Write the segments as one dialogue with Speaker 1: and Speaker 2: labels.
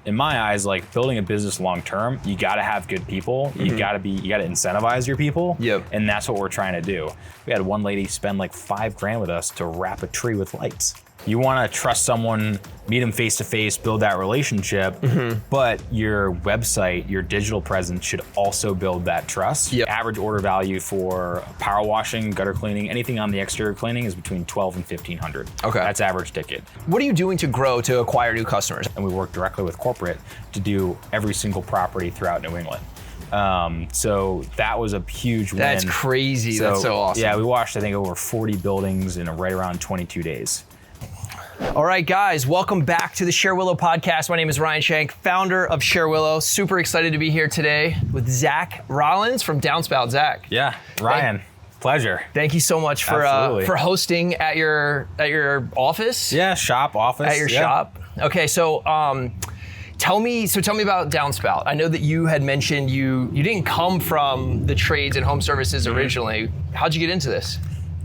Speaker 1: in my eyes, like building a business long term, you got to have good people. You got to incentivize your people.
Speaker 2: Yep.
Speaker 1: And that's what we're trying to do. We had one lady spend like $5,000 with us to wrap a tree with lights. You want to trust someone, meet them face to face, build that relationship, but your website, your digital presence should also build that trust.
Speaker 2: Yep.
Speaker 1: Average order value for power washing, gutter cleaning, anything on the exterior cleaning is between $1,200 and $1,500.
Speaker 2: Okay.
Speaker 1: That's average ticket.
Speaker 2: What are you doing to grow to acquire new customers?
Speaker 1: And we work directly with corporate to do every single property throughout New England. So that was a huge win.
Speaker 2: That's crazy. That's so awesome.
Speaker 1: Yeah, we washed, I think, over 40 buildings in right around 22 days.
Speaker 2: All right, guys, welcome back to the Share Willow podcast. My name is Ryan Shank, founder of Share Willow. Super excited to be here today with Zach Rollins from Downspout. Zach.
Speaker 1: Yeah, Ryan, pleasure.
Speaker 2: Thank you so much for hosting at your office.
Speaker 1: Yeah, office.
Speaker 2: At your shop. Okay, so tell me about Downspout. I know that you had mentioned you didn't come from the trades and home services originally. How'd you get into this?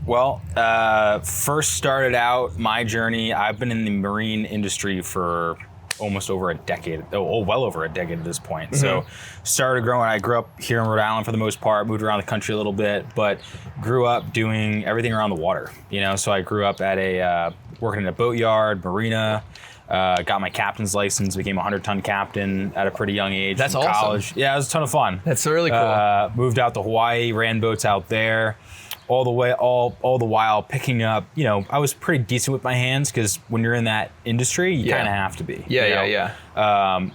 Speaker 1: Well, first started out my journey. I've been in the marine industry for almost over a decade. Well over a decade at this point. So started growing. I grew up here in Rhode Island for the most part, moved around the country a little bit, but grew up doing everything around the water. So I grew up at working in a boatyard, marina. Got my captain's license, became a 100-ton captain at a pretty young age.
Speaker 2: That's
Speaker 1: from
Speaker 2: awesome.
Speaker 1: College. Yeah, it was a ton of fun.
Speaker 2: That's really cool.
Speaker 1: Moved out to Hawaii, ran boats out there. All the while picking up, I was pretty decent with my hands because when you're in that industry, you kind of have to be.
Speaker 2: Yeah.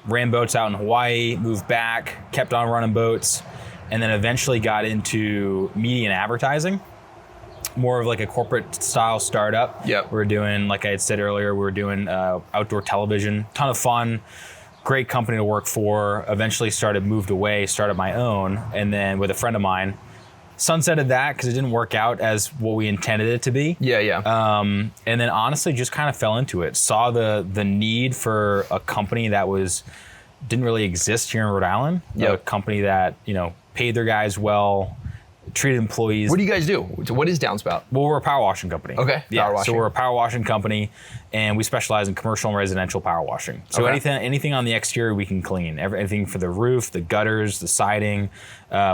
Speaker 1: Ran boats out in Hawaii, moved back, kept on running boats, and then eventually got into media and advertising. More of like a corporate style startup.
Speaker 2: Yep.
Speaker 1: We're doing, like I had said earlier, we're doing outdoor television, ton of fun. Great company to work for. Eventually moved away, started my own, and then with a friend of mine, sunsetted that because it didn't work out as what we intended it to be.
Speaker 2: Yeah.
Speaker 1: And then honestly just kind of fell into it. Saw the need for a company that didn't really exist here in Rhode Island.
Speaker 2: Yep.
Speaker 1: A company that, paid their guys well, treated employees.
Speaker 2: What do you guys do? What is Downspout?
Speaker 1: Well, we're a power washing company.
Speaker 2: Okay.
Speaker 1: Yeah.
Speaker 2: Power washing.
Speaker 1: So we're a power washing company, and we specialize in commercial and residential power washing. So anything on the exterior we can clean. Everything for the roof, the gutters, the siding.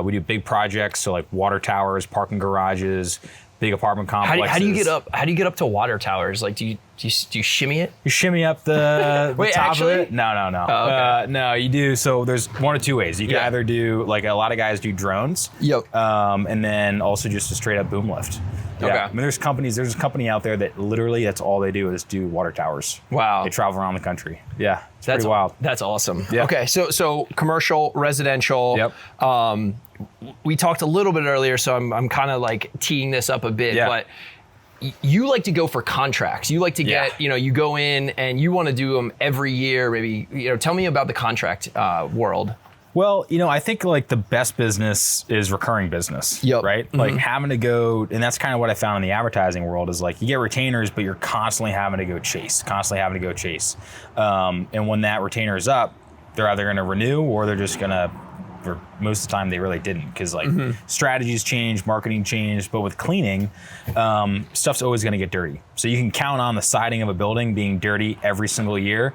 Speaker 1: We do big projects, so like water towers, parking garages, big apartment complexes.
Speaker 2: How do you get up? How do you get up to water towers? Like, do you shimmy it?
Speaker 1: You shimmy up the
Speaker 2: Wait,
Speaker 1: top
Speaker 2: actually?
Speaker 1: of it? No.
Speaker 2: Oh, okay.
Speaker 1: No, you do. So there's one of two ways. You can either do, like a lot of guys do drones.
Speaker 2: Yep.
Speaker 1: And then also just a straight up boom lift. Yeah.
Speaker 2: Okay.
Speaker 1: I mean, there's a company out there that literally that's all they do is do water towers.
Speaker 2: Wow.
Speaker 1: They travel around the country. Yeah. It's pretty wild.
Speaker 2: That's awesome.
Speaker 1: Yeah.
Speaker 2: Okay, so commercial, residential.
Speaker 1: Yep.
Speaker 2: We talked a little bit earlier, so I'm kind of like teeing this up a bit, but you like to go for contracts. You like to get, you go in and you want to do them every year, maybe, tell me about the contract world.
Speaker 1: Well, I think like the best business is recurring business, right? Like having to go, and that's kind of what I found in the advertising world is like you get retainers, but you're constantly having to go chase. And when that retainer is up, they're either going to renew or they're just going to, for most of the time they really didn't because like strategies changed, marketing changed, but with cleaning, stuff's always going to get dirty. So you can count on the siding of a building being dirty every single year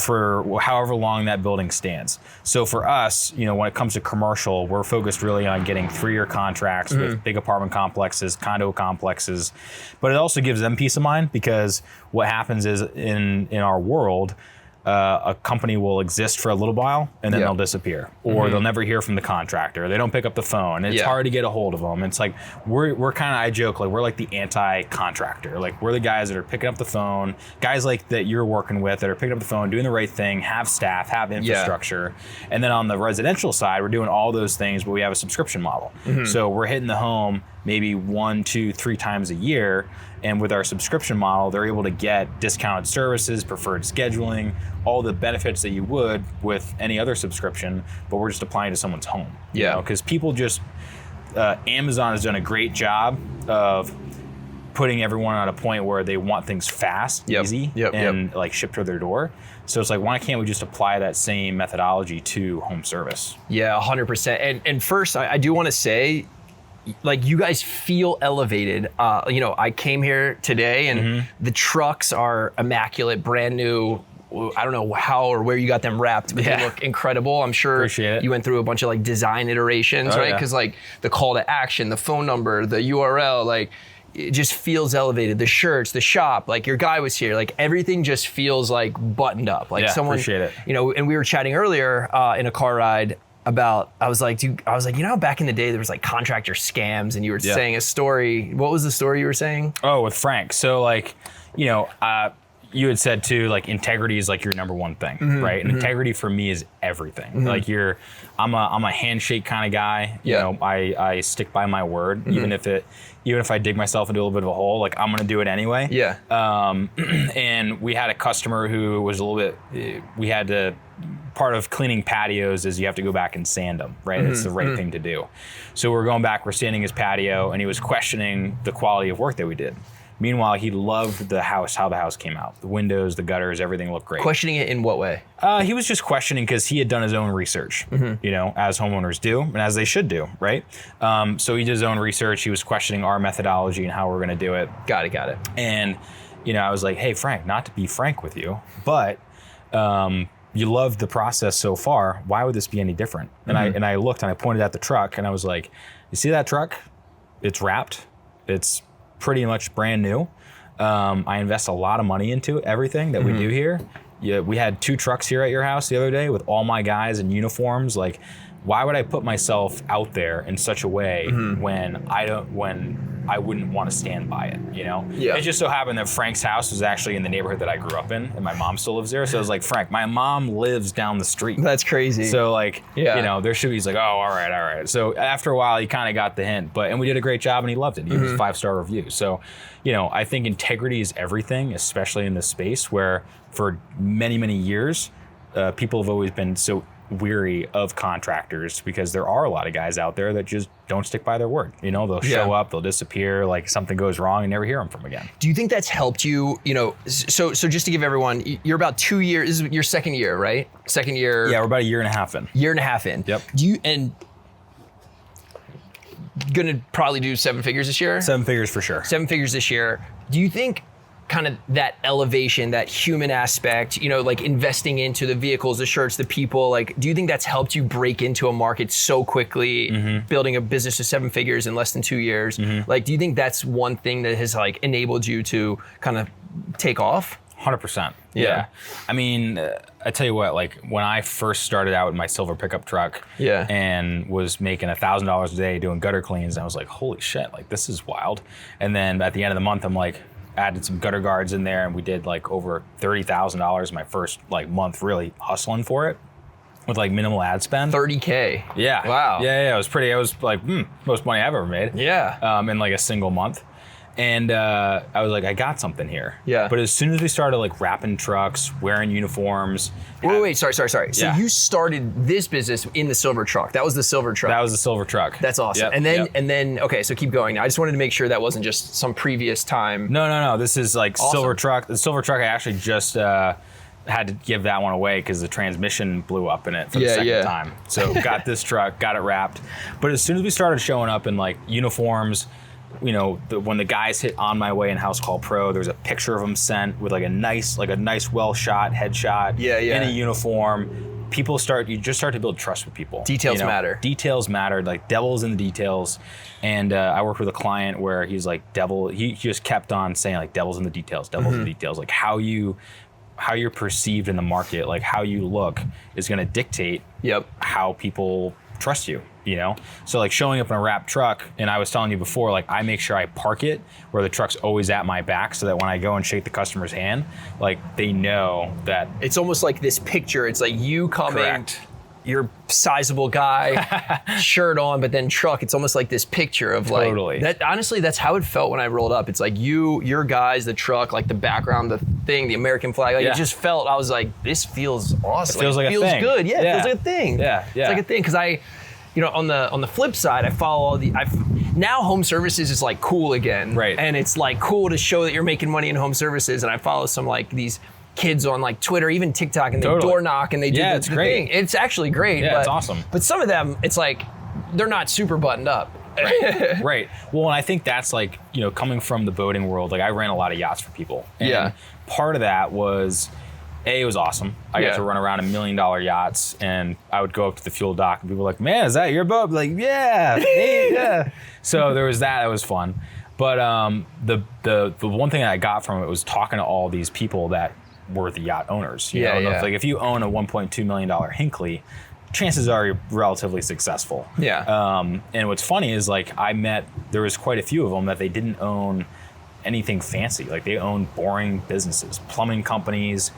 Speaker 1: for however long that building stands. So for us, when it comes to commercial, we're focused really on getting 3-year contracts with big apartment complexes, condo complexes, but it also gives them peace of mind because what happens is in our world, a company will exist for a little while and then they'll disappear, or they'll never hear from the contractor. They don't pick up the phone. It's hard to get a hold of them. It's like we're kind of, I joke, like we're like the anti-contractor. Like we're the guys that are picking up the phone, guys like that you're working with that are picking up the phone, doing the right thing, have staff, have infrastructure. And then on the residential side, we're doing all those things, but we have a subscription model. So we're hitting the home maybe 1, 2, 3 times a year. And with our subscription model, they're able to get discounted services, preferred scheduling, all the benefits that you would with any other subscription, but we're just applying to someone's home. Because people just, Amazon has done a great job of putting everyone at a point where they want things fast, easy, and like shipped to their door. So it's like, why can't we just apply that same methodology to home service?
Speaker 2: Yeah, 100%. And first, I do want to say, like, you guys feel elevated. I came here today and the trucks are immaculate, brand new, I don't know how or where you got them wrapped, but they look incredible. I'm sure
Speaker 1: Appreciate it.
Speaker 2: You went through a bunch of like design iterations, right? Because like the call to action, the phone number, the URL, like it just feels elevated. The shirts, the shop, like your guy was here, like everything just feels like buttoned up. Like someone,
Speaker 1: appreciate it.
Speaker 2: You know, and we were chatting earlier in a car ride about, I was like, you know, back in the day there was like contractor scams, and you were saying a story. What was the story you were saying?
Speaker 1: Oh, with Frank. So like, you know, you had said too, like integrity is like your number one thing, right? And integrity for me is everything. Like I'm a handshake kind of guy. You know, I stick by my word, even if I dig myself into a little bit of a hole, like I'm gonna do it anyway.
Speaker 2: Yeah.
Speaker 1: And we had a customer who was a little bit, part of cleaning patios is you have to go back and sand them, right? It's the right thing to do. So we're going back, we're sanding his patio, and he was questioning the quality of work that we did. Meanwhile, he loved the house, how the house came out. The windows, the gutters, everything looked great.
Speaker 2: Questioning it in what way?
Speaker 1: He was just questioning because he had done his own research, you know, as homeowners do, and as they should do, right? So he did his own research. He was questioning our methodology and how we're going to do it.
Speaker 2: Got it.
Speaker 1: And, you know, I was like, hey, Frank, not to be frank with you, but you loved the process so far. Why would this be any different? And I looked and I pointed at the truck and I was like, you see that truck? It's wrapped. It's pretty much brand new. I invest a lot of money into everything that we do here. Yeah, we had 2 trucks here at your house the other day with all my guys in uniforms. Like, why would I put myself out there in such a way when I wouldn't want to stand by it, you know?
Speaker 2: Yeah.
Speaker 1: It just so happened that Frank's house was actually in the neighborhood that I grew up in, and my mom still lives there. So I was like, Frank, my mom lives down the street.
Speaker 2: That's crazy.
Speaker 1: So like, you know, he's like, oh, all right. So after a while, he kind of got the hint, and we did a great job and he loved it. He was a 5-star review. So, you know, I think integrity is everything, especially in this space where for many, many years, people have always been so weary of contractors because there are a lot of guys out there that just don't stick by their word. You know, they'll show up, they'll disappear, like something goes wrong and never hear them from again.
Speaker 2: Do you think that's helped you, you know, so just to give everyone, you're about 2 years, this is your second year, right? Second year.
Speaker 1: Yeah, we're about a year and a half in.
Speaker 2: Yep. And gonna probably do 7 figures this year?
Speaker 1: 7 figures for sure.
Speaker 2: 7 figures this year. Do you think kind of that elevation, that human aspect, you know, like investing into the vehicles, the shirts, the people, like, do you think that's helped you break into a market so quickly, building a business to 7 figures in less than 2 years? Like, do you think that's one thing that has like enabled you to kind of take off?
Speaker 1: 100%. Yeah. I mean, I tell you what, like when I first started out with my silver pickup truck and was making $1,000 a day doing gutter cleans, I was like, holy shit, like this is wild. And then at the end of the month, I'm like, added some gutter guards in there and we did like over $30,000 my first like month really hustling for it with like minimal ad spend.
Speaker 2: 30K.
Speaker 1: Yeah.
Speaker 2: Wow.
Speaker 1: Yeah. It was like most money I've ever made.
Speaker 2: Yeah.
Speaker 1: In like a single month. And I was like, I got something here.
Speaker 2: Yeah.
Speaker 1: But as soon as we started like wrapping trucks, wearing uniforms.
Speaker 2: Wait, sorry. So you started this business in the silver truck. That was the silver truck.
Speaker 1: That was the silver truck.
Speaker 2: That's awesome.
Speaker 1: Yep.
Speaker 2: And then, okay, so keep going. I just wanted to make sure that wasn't just some previous time.
Speaker 1: No. This is like
Speaker 2: awesome.
Speaker 1: silver truck. The silver truck, I actually just had to give that one away because the transmission blew up in it for the second time. So got this truck, got it wrapped. But as soon as we started showing up in like uniforms, you know, when the guys hit On My Way and House Call Pro, there was a picture of them sent with like a nice well shot headshot in a uniform. You just start to build trust with people.
Speaker 2: Details matter.
Speaker 1: Details mattered, like devil's in the details. And I worked with a client where he's like he just kept on saying like devil's in the details, in the details. Like how you're perceived in the market, like how you look is gonna dictate how people trust you, you know? So like showing up in a wrapped truck, and I was telling you before, like I make sure I park it where the truck's always at my back so that when I go and shake the customer's hand, like they know that.
Speaker 2: It's almost like this picture. It's like you coming,
Speaker 1: correct.
Speaker 2: You're sizable guy, shirt on, but then truck. It's almost like this picture of like, that. Honestly, that's how it felt when I rolled up. It's like your guys, the truck, like the background, the thing, the American flag. Like it just felt, I was like, this feels awesome.
Speaker 1: It feels like a thing.
Speaker 2: Good. Yeah, it feels like a thing.
Speaker 1: Yeah.
Speaker 2: It's like a thing. Cause you know, on the flip side, I follow all now home services is like cool again.
Speaker 1: Right.
Speaker 2: And it's like cool to show that you're making money in home services. And I follow some like these kids on like Twitter, even TikTok, and they door knock and they do the thing. It's actually great.
Speaker 1: Yeah, it's awesome.
Speaker 2: But some of them, it's like, they're not super buttoned up.
Speaker 1: Right. Well, and I think that's like, you know, coming from the boating world, like I ran a lot of yachts for people. And part of that was, it was awesome. I got to run around $1 million yachts, and I would go up to the fuel dock, and people were like, "Man, is that your boat?" I'd be like, yeah, yeah. So there was that. It was fun. But the one thing that I got from it was talking to all these people that were the yacht owners. You know? Like if you own a $1.2 million Hinckley, chances are you're relatively successful.
Speaker 2: Yeah.
Speaker 1: And what's funny is like there was quite a few of them that they didn't own anything fancy. Like they owned boring businesses, plumbing companies,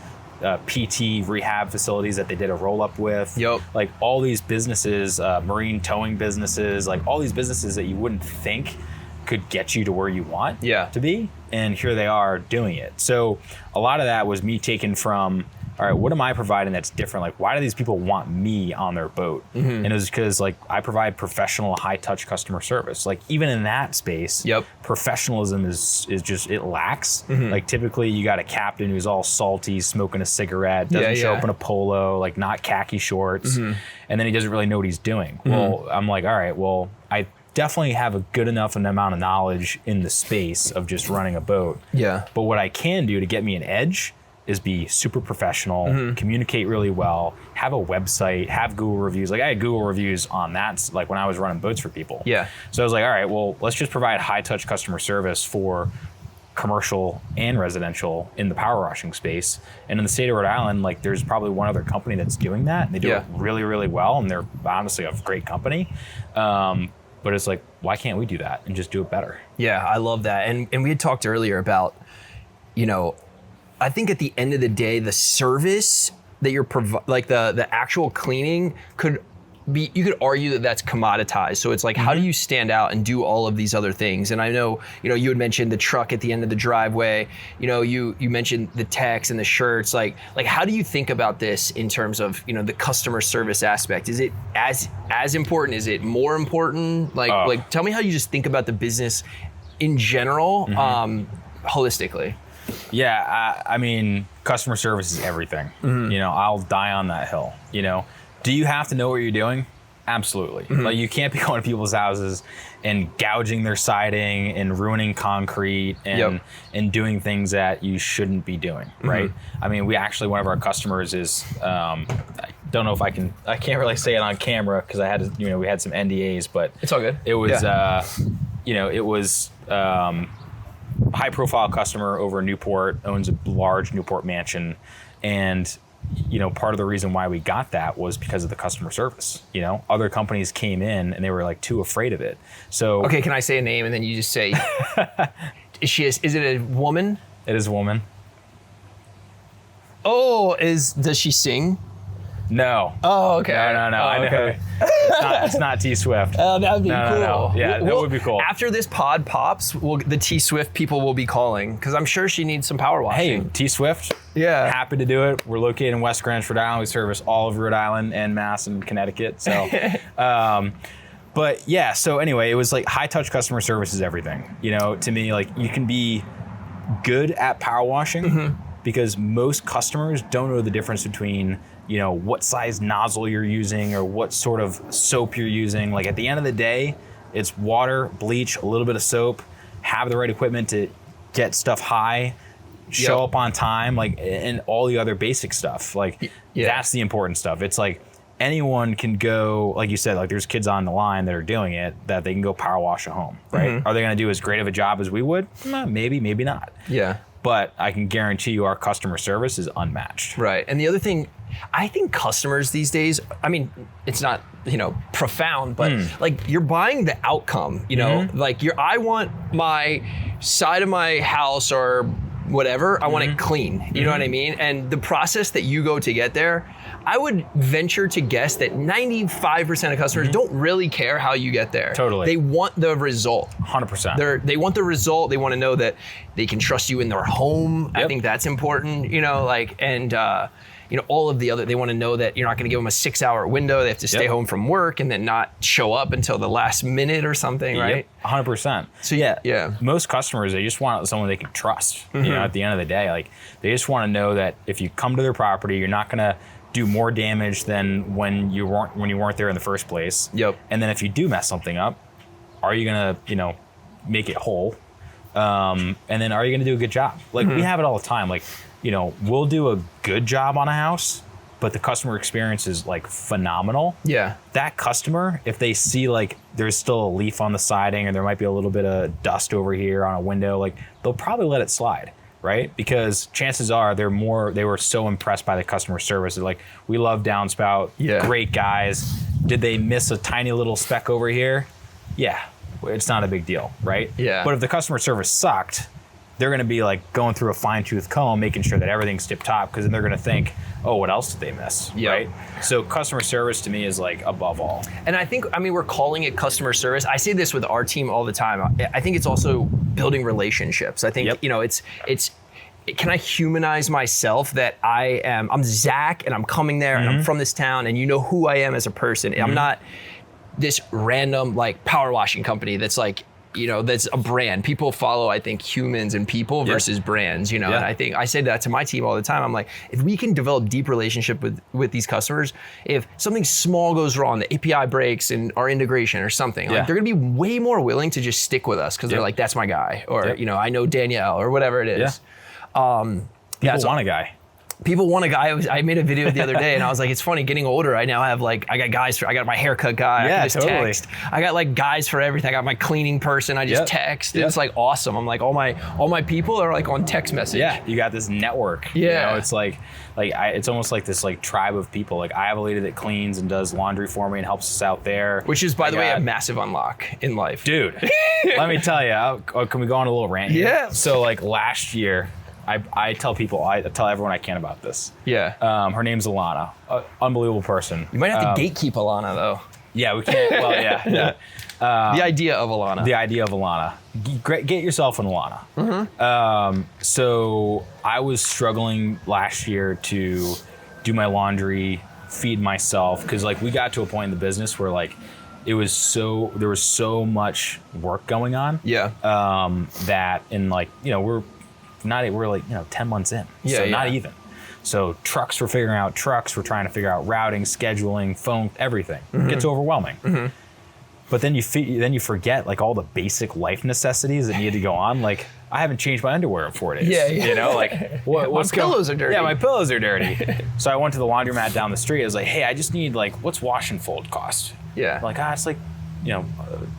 Speaker 1: PT rehab facilities that they did a roll up with.
Speaker 2: Yep.
Speaker 1: Like all these businesses, marine towing businesses, like all these businesses that you wouldn't think could get you to where you want to be. And here they are doing it. So a lot of that was me taken from, all right, what am I providing that's different? Like, why do these people want me on their boat? And it was because like I provide professional, high touch customer service. Like even in that space, professionalism is just, it lacks. Like typically you got a captain who's all salty, smoking a cigarette, doesn't show up in a polo, like not khaki shorts. And then he doesn't really know what he's doing. Well, I'm like, all right, well, I definitely have a good enough amount of knowledge in the space of just running a boat. But what I can do to get me an edge is be super professional, communicate really well, have a website, have Google reviews. Like I had Google reviews on that, like when I was running boats for people. So I was like, all right, well, let's just provide high touch customer service for commercial and residential in the power washing space. And in the state of Rhode Island, like there's probably one other company that's doing that. And they do it really, really well. And they're honestly a great company. But it's like, why can't we do that and just do it better?
Speaker 2: Yeah, I love that. And we had talked earlier about, you know, I think at the end of the day, the service that you're like the actual cleaning could be, you could argue that that's commoditized. So it's like, how do you stand out and do all of these other things? And I know, you know, you had mentioned the truck at the end of the driveway. You know, you mentioned the techs and the shirts. Like how do you think about this in terms of, you know, the customer service aspect? Is it as important? Is it more important? Like tell me how you just think about the business in general, holistically.
Speaker 1: Yeah, I mean, customer service is everything. You know, I'll die on that hill. You know, do you have to know what you're doing? Absolutely. Like you can't be going to people's houses and gouging their siding and ruining concrete and doing things that you shouldn't be doing, right? I mean, we actually, one of our customers is, I don't know if I can't really say it on camera because I had to, you know, we had some NDAs, but
Speaker 2: it's all good.
Speaker 1: It was, you know, it was high profile customer over in Newport, owns a large Newport mansion. And, you know, part of the reason why we got that was because of the customer service. You know, other companies came in and they were like too afraid of it. So,
Speaker 2: okay, can I say a name and then you just say, is it a woman?
Speaker 1: It is a woman.
Speaker 2: Oh, does she sing?
Speaker 1: No.
Speaker 2: Oh, okay.
Speaker 1: No.
Speaker 2: Oh,
Speaker 1: I know.
Speaker 2: Okay.
Speaker 1: It's not T Swift.
Speaker 2: Oh, that would be cool.
Speaker 1: No. Yeah, that would be cool.
Speaker 2: After this pod pops, the T Swift people will be calling because I'm sure she needs some power washing.
Speaker 1: Hey, T Swift.
Speaker 2: Yeah.
Speaker 1: Happy to do it. We're located in West Greenwich, Rhode Island. We service all of Rhode Island and Mass and Connecticut. So, but yeah. So anyway, it was like high touch customer service is everything. You know, to me, like you can be good at power washing because most customers don't know the difference between, you know, what size nozzle you're using or what sort of soap you're using. Like at the end of the day, it's water, bleach, a little bit of soap, have the right equipment to get stuff high, show up on time, like, and all the other basic stuff. Like that's the important stuff. It's like anyone can go, like you said, like there's kids on the line that are doing it, that they can go power wash a home, right? Are they gonna do as great of a job as we would? Maybe, maybe not.
Speaker 2: Yeah.
Speaker 1: But I can guarantee you our customer service is unmatched.
Speaker 2: Right. And the other thing, I think customers these days, I mean, it's not, you know, profound, but like you're buying the outcome, you know, like I want my side of my house or whatever, I want it clean. You know what I mean? And the process that you go to get there, I would venture to guess that 95% of customers don't really care how you get there.
Speaker 1: Totally.
Speaker 2: They want the result.
Speaker 1: 100%.
Speaker 2: They want the result. They want to know that they can trust you in their home.
Speaker 1: Yep.
Speaker 2: I think that's important, you know, like, and, you know, all of the other, they want to know that you're not going to give them a 6-hour window. They have to stay home from work and then not show up until the last minute or something, right?
Speaker 1: 100%. So yeah, most customers, they just want someone they can trust. You know, at the end of the day, like they just want to know that if you come to their property, you're not going to do more damage than when you weren't there in the first place. And then if you do mess something up, are you going to, you know, make it whole? And then are you going to do a good job? Like we have it all the time. Like we'll do a good job on a house, but the customer experience is like phenomenal.
Speaker 2: Yeah.
Speaker 1: That customer, if they see like there's still a leaf on the siding or there might be a little bit of dust over here on a window, like they'll probably let it slide, right? Because chances are they were so impressed by the customer service. They're like, we love Downspout, great guys. Did they miss a tiny little speck over here? Yeah, it's not a big deal, right?
Speaker 2: Yeah.
Speaker 1: But if the customer service sucked, they're going to be like going through a fine tooth comb, making sure that everything's tip top, because then they're going to think, oh, what else did they miss? Right? So customer service to me is like above all.
Speaker 2: And I think, we're calling it customer service. I say this with our team all the time. I think it's also building relationships. I think, it's can I humanize myself that I'm Zach and I'm coming there and I'm from this town and you know who I am as a person. I'm not this random like power washing company that's like, that's a brand. People follow, I think, humans and people versus brands, And I think I say that to my team all the time. I'm like, if we can develop deep relationship with these customers, if something small goes wrong, the API breaks in our integration or something, like they're gonna be way more willing to just stick with us because they're like, that's my guy, or I know Danielle or whatever it is.
Speaker 1: People want a guy.
Speaker 2: People want a guy. I made a video the other day and I was like, it's funny getting older. I now have like, I got my haircut guy. I can just text. I got like guys for everything. I got my cleaning person. I just text. It's like awesome. I'm like, all my people are like on text message.
Speaker 1: Yeah. You got this network.
Speaker 2: Yeah.
Speaker 1: It's it's almost like this like tribe of people. Like I have a lady that cleans and does laundry for me and helps us out there.
Speaker 2: Which is, by the way, a massive unlock in life.
Speaker 1: Dude, let me tell you, can we go on a little rant here?
Speaker 2: Yeah.
Speaker 1: So like last year, I tell everyone I can about this.
Speaker 2: Yeah.
Speaker 1: Her name's Alana. Unbelievable person.
Speaker 2: You might have to gatekeep Alana though.
Speaker 1: Yeah, we can't. Well, yeah.
Speaker 2: The idea of Alana.
Speaker 1: Get yourself an Alana. So I was struggling last year to do my laundry, feed myself, because like we got to a point in the business where like there was so much work going on.
Speaker 2: Yeah.
Speaker 1: That in like we're like 10 months in, not even. So we're figuring out trucks, we're trying to figure out routing, scheduling, phone, everything. It gets overwhelming. But then you forget like all the basic life necessities that need to go on. Like I haven't changed my underwear in 4 days. Like what's
Speaker 2: my pillows are dirty.
Speaker 1: Yeah, my pillows are dirty. So I went to the laundromat down the street. I was like, hey, I just need like, what's wash and fold cost?
Speaker 2: Yeah.
Speaker 1: Like, it's like, I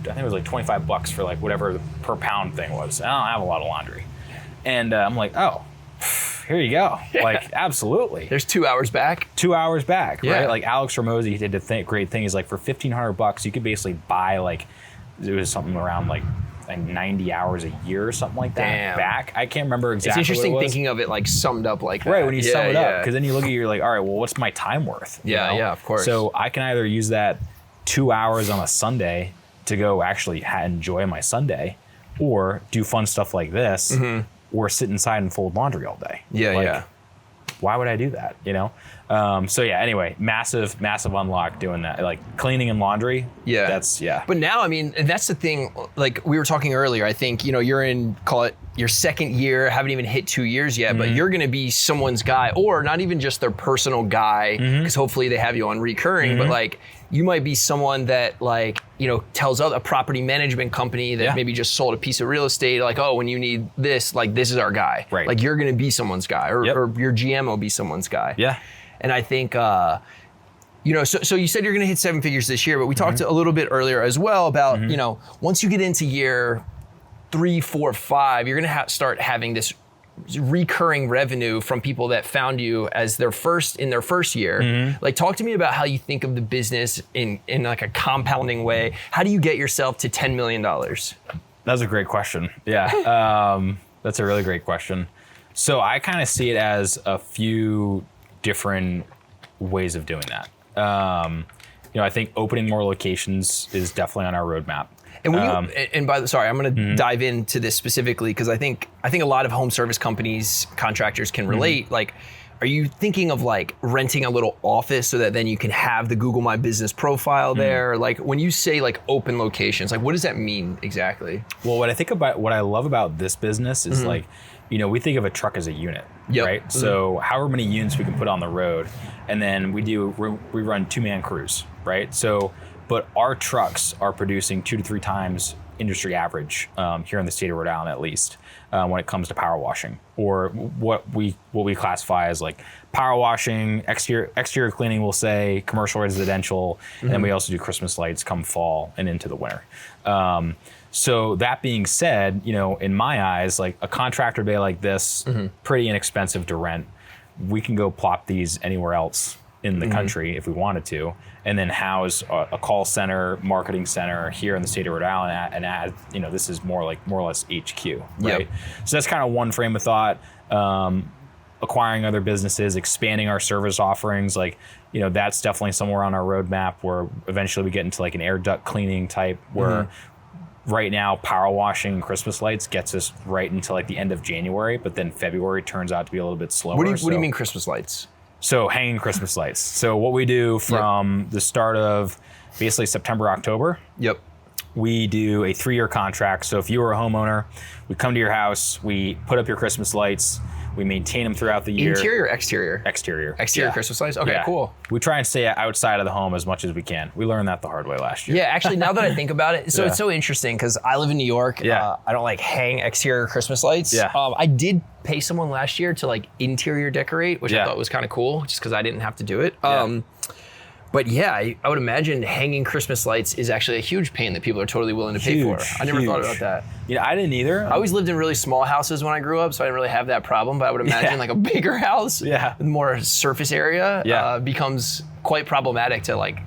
Speaker 1: think it was like $25 for like whatever the per pound thing was. I don't have a lot of laundry. And I'm like, oh, here you go. Yeah. Like, absolutely.
Speaker 2: There's 2 hours back.
Speaker 1: 2 hours back, right? Like Alex Ramosi did a great thing. He's like, for $1,500, you could basically buy like, it was something around like 90 hours a year or something like that back. I can't remember exactly.
Speaker 2: It's interesting thinking of it like summed up like that.
Speaker 1: Right, when you sum it up, because then you look at it, you're like, all right, well, what's my time worth?
Speaker 2: Yeah, of course.
Speaker 1: So I can either use that 2 hours on a Sunday to go actually enjoy my Sunday, or do fun stuff like this, or sit inside and fold laundry all day. Why would I do that? Anyway, massive unlock doing that. Like cleaning and laundry.
Speaker 2: Yeah. But now, that's the thing, like we were talking earlier, I think, you're in, call it your second year, haven't even hit 2 years yet, but you're going to be someone's guy, or not even just their personal guy, because hopefully they have you on recurring, but like you might be someone that like, tells a property management company that maybe just sold a piece of real estate, like, oh, when you need this, like this is our guy.
Speaker 1: Right.
Speaker 2: Like you're going to be someone's guy, or your GM will be someone's guy.
Speaker 1: Yeah.
Speaker 2: And I think, so you said you're going to hit 7 figures this year, but we talked a little bit earlier as well about, once you get into year 3, 4, 5, you're going to start having this recurring revenue from people that found you as their first year. Like, talk to me about how you think of the business in like a compounding way. How do you get yourself to $10 million?
Speaker 1: That's a great question. Yeah. That's a really great question. So I kind of see it as a few different ways of doing that. I think opening more locations is definitely on our roadmap.
Speaker 2: And when I'm going to dive into this specifically, because I think a lot of home service companies, contractors can relate. Like, are you thinking of like renting a little office so that then you can have the Google My Business profile there? Like, when you say like open locations, like what does that mean exactly?
Speaker 1: Well, what I love about this business is like, we think of a truck as a unit, right? So however many units we can put on the road, and then we run 2-man crews, right? So, but our trucks are producing 2 to 3 times industry average here in the state of Rhode Island, at least, when it comes to power washing, or what we classify as like power washing, exterior cleaning, we'll say, commercial, residential, and then we also do Christmas lights come fall and into the winter. So that being said, in my eyes, like a contractor bay like this, pretty inexpensive to rent. We can go plop these anywhere else in the country if we wanted to, and then house a call center, marketing center here in the state of Rhode Island, and add, this is more or less HQ, right? Yep. So that's kind of one frame of thought. Acquiring other businesses, expanding our service offerings, that's definitely somewhere on our roadmap where eventually we get into like an air duct cleaning type where right now power washing and Christmas lights gets us right into like the end of January, but then February turns out to be a little bit slower.
Speaker 2: What do you mean Christmas lights?
Speaker 1: So hanging Christmas lights. So what we do from the start of basically September, October.
Speaker 2: Yep.
Speaker 1: We do a 3-year contract. So if you were a homeowner, we come to your house, we put up your Christmas lights, we maintain them throughout the year.
Speaker 2: Interior or exterior?
Speaker 1: Exterior.
Speaker 2: Exterior Christmas lights? Okay, cool.
Speaker 1: We try and stay outside of the home as much as we can. We learned that the hard way last year.
Speaker 2: Yeah, actually, now that I think about it, so it's so interesting because I live in New York. I don't like hang exterior Christmas lights.
Speaker 1: Yeah.
Speaker 2: I did pay someone last year to like interior decorate, which I thought was kind of cool just because I didn't have to do it. But yeah, I would imagine hanging Christmas lights is actually a huge pain that people are totally willing to pay for. I never thought about that.
Speaker 1: I didn't either.
Speaker 2: I always lived in really small houses when I grew up, so I didn't really have that problem. But I would imagine like a bigger house with more surface area becomes quite problematic to like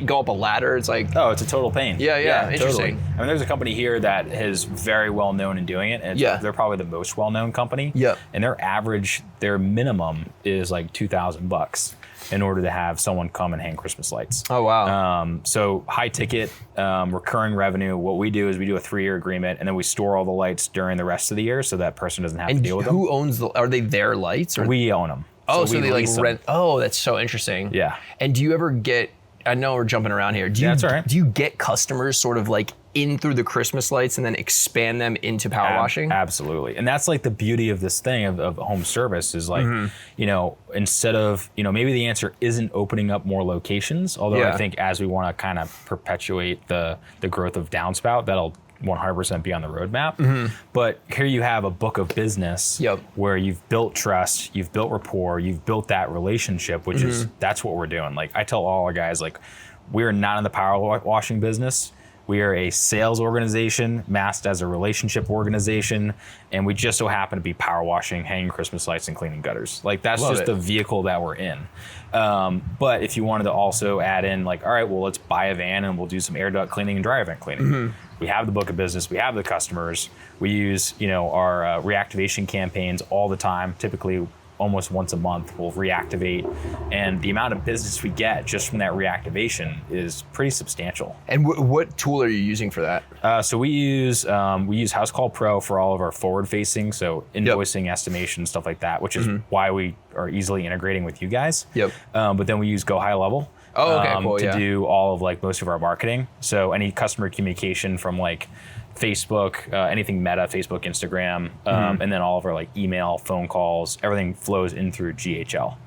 Speaker 2: go up a ladder. It's like,
Speaker 1: oh, it's a total pain.
Speaker 2: Yeah, interesting.
Speaker 1: Totally. I mean, there's a company here that is very well known in doing it, and they're probably the most well known company.
Speaker 2: Yeah.
Speaker 1: And their minimum is like $2,000 in order to have someone come and hang Christmas lights.
Speaker 2: Oh, wow.
Speaker 1: So high ticket, recurring revenue. What we do is we do a 3-year agreement, and then we store all the lights during the rest of the year so that person doesn't have to deal with them.
Speaker 2: Who owns are they their lights? Or?
Speaker 1: We own them.
Speaker 2: Oh, so they like rent. Oh, that's so interesting.
Speaker 1: Yeah.
Speaker 2: And do you ever get, I know we're jumping around here.
Speaker 1: That's all right.
Speaker 2: Do you get customers sort of like in through the Christmas lights and then expand them into power washing?
Speaker 1: Absolutely. And that's like the beauty of this thing of home service is like, instead of, maybe the answer isn't opening up more locations, although I think as we want to kind of perpetuate the growth of Downspout, that'll 100% be on the roadmap. But here you have a book of business where you've built trust, you've built rapport, you've built that relationship, which is, that's what we're doing. Like I tell all our guys, like we're not in the power washing business. We are a sales organization masked as a relationship organization, and we just so happen to be power washing, hanging Christmas lights, and cleaning gutters. Like that's just the vehicle that we're in. But if you wanted to also add in like, all right, well, let's buy a van and we'll do some air duct cleaning and dry vent cleaning. We have the book of business, we have the customers. We use, our reactivation campaigns all the time, typically almost once a month we'll reactivate, and the amount of business we get just from that reactivation is pretty substantial.
Speaker 2: And what tool are you using for that?
Speaker 1: So we use House Call Pro for all of our forward facing, so invoicing, estimation, stuff like that, which is why we are easily integrating with you guys. But then we use Go High Level.
Speaker 2: Oh, okay, cool.
Speaker 1: To do all of like most of our marketing. So any customer communication from like Facebook, anything Meta, Facebook, Instagram, and then all of our like email, phone calls, everything flows in through GHL.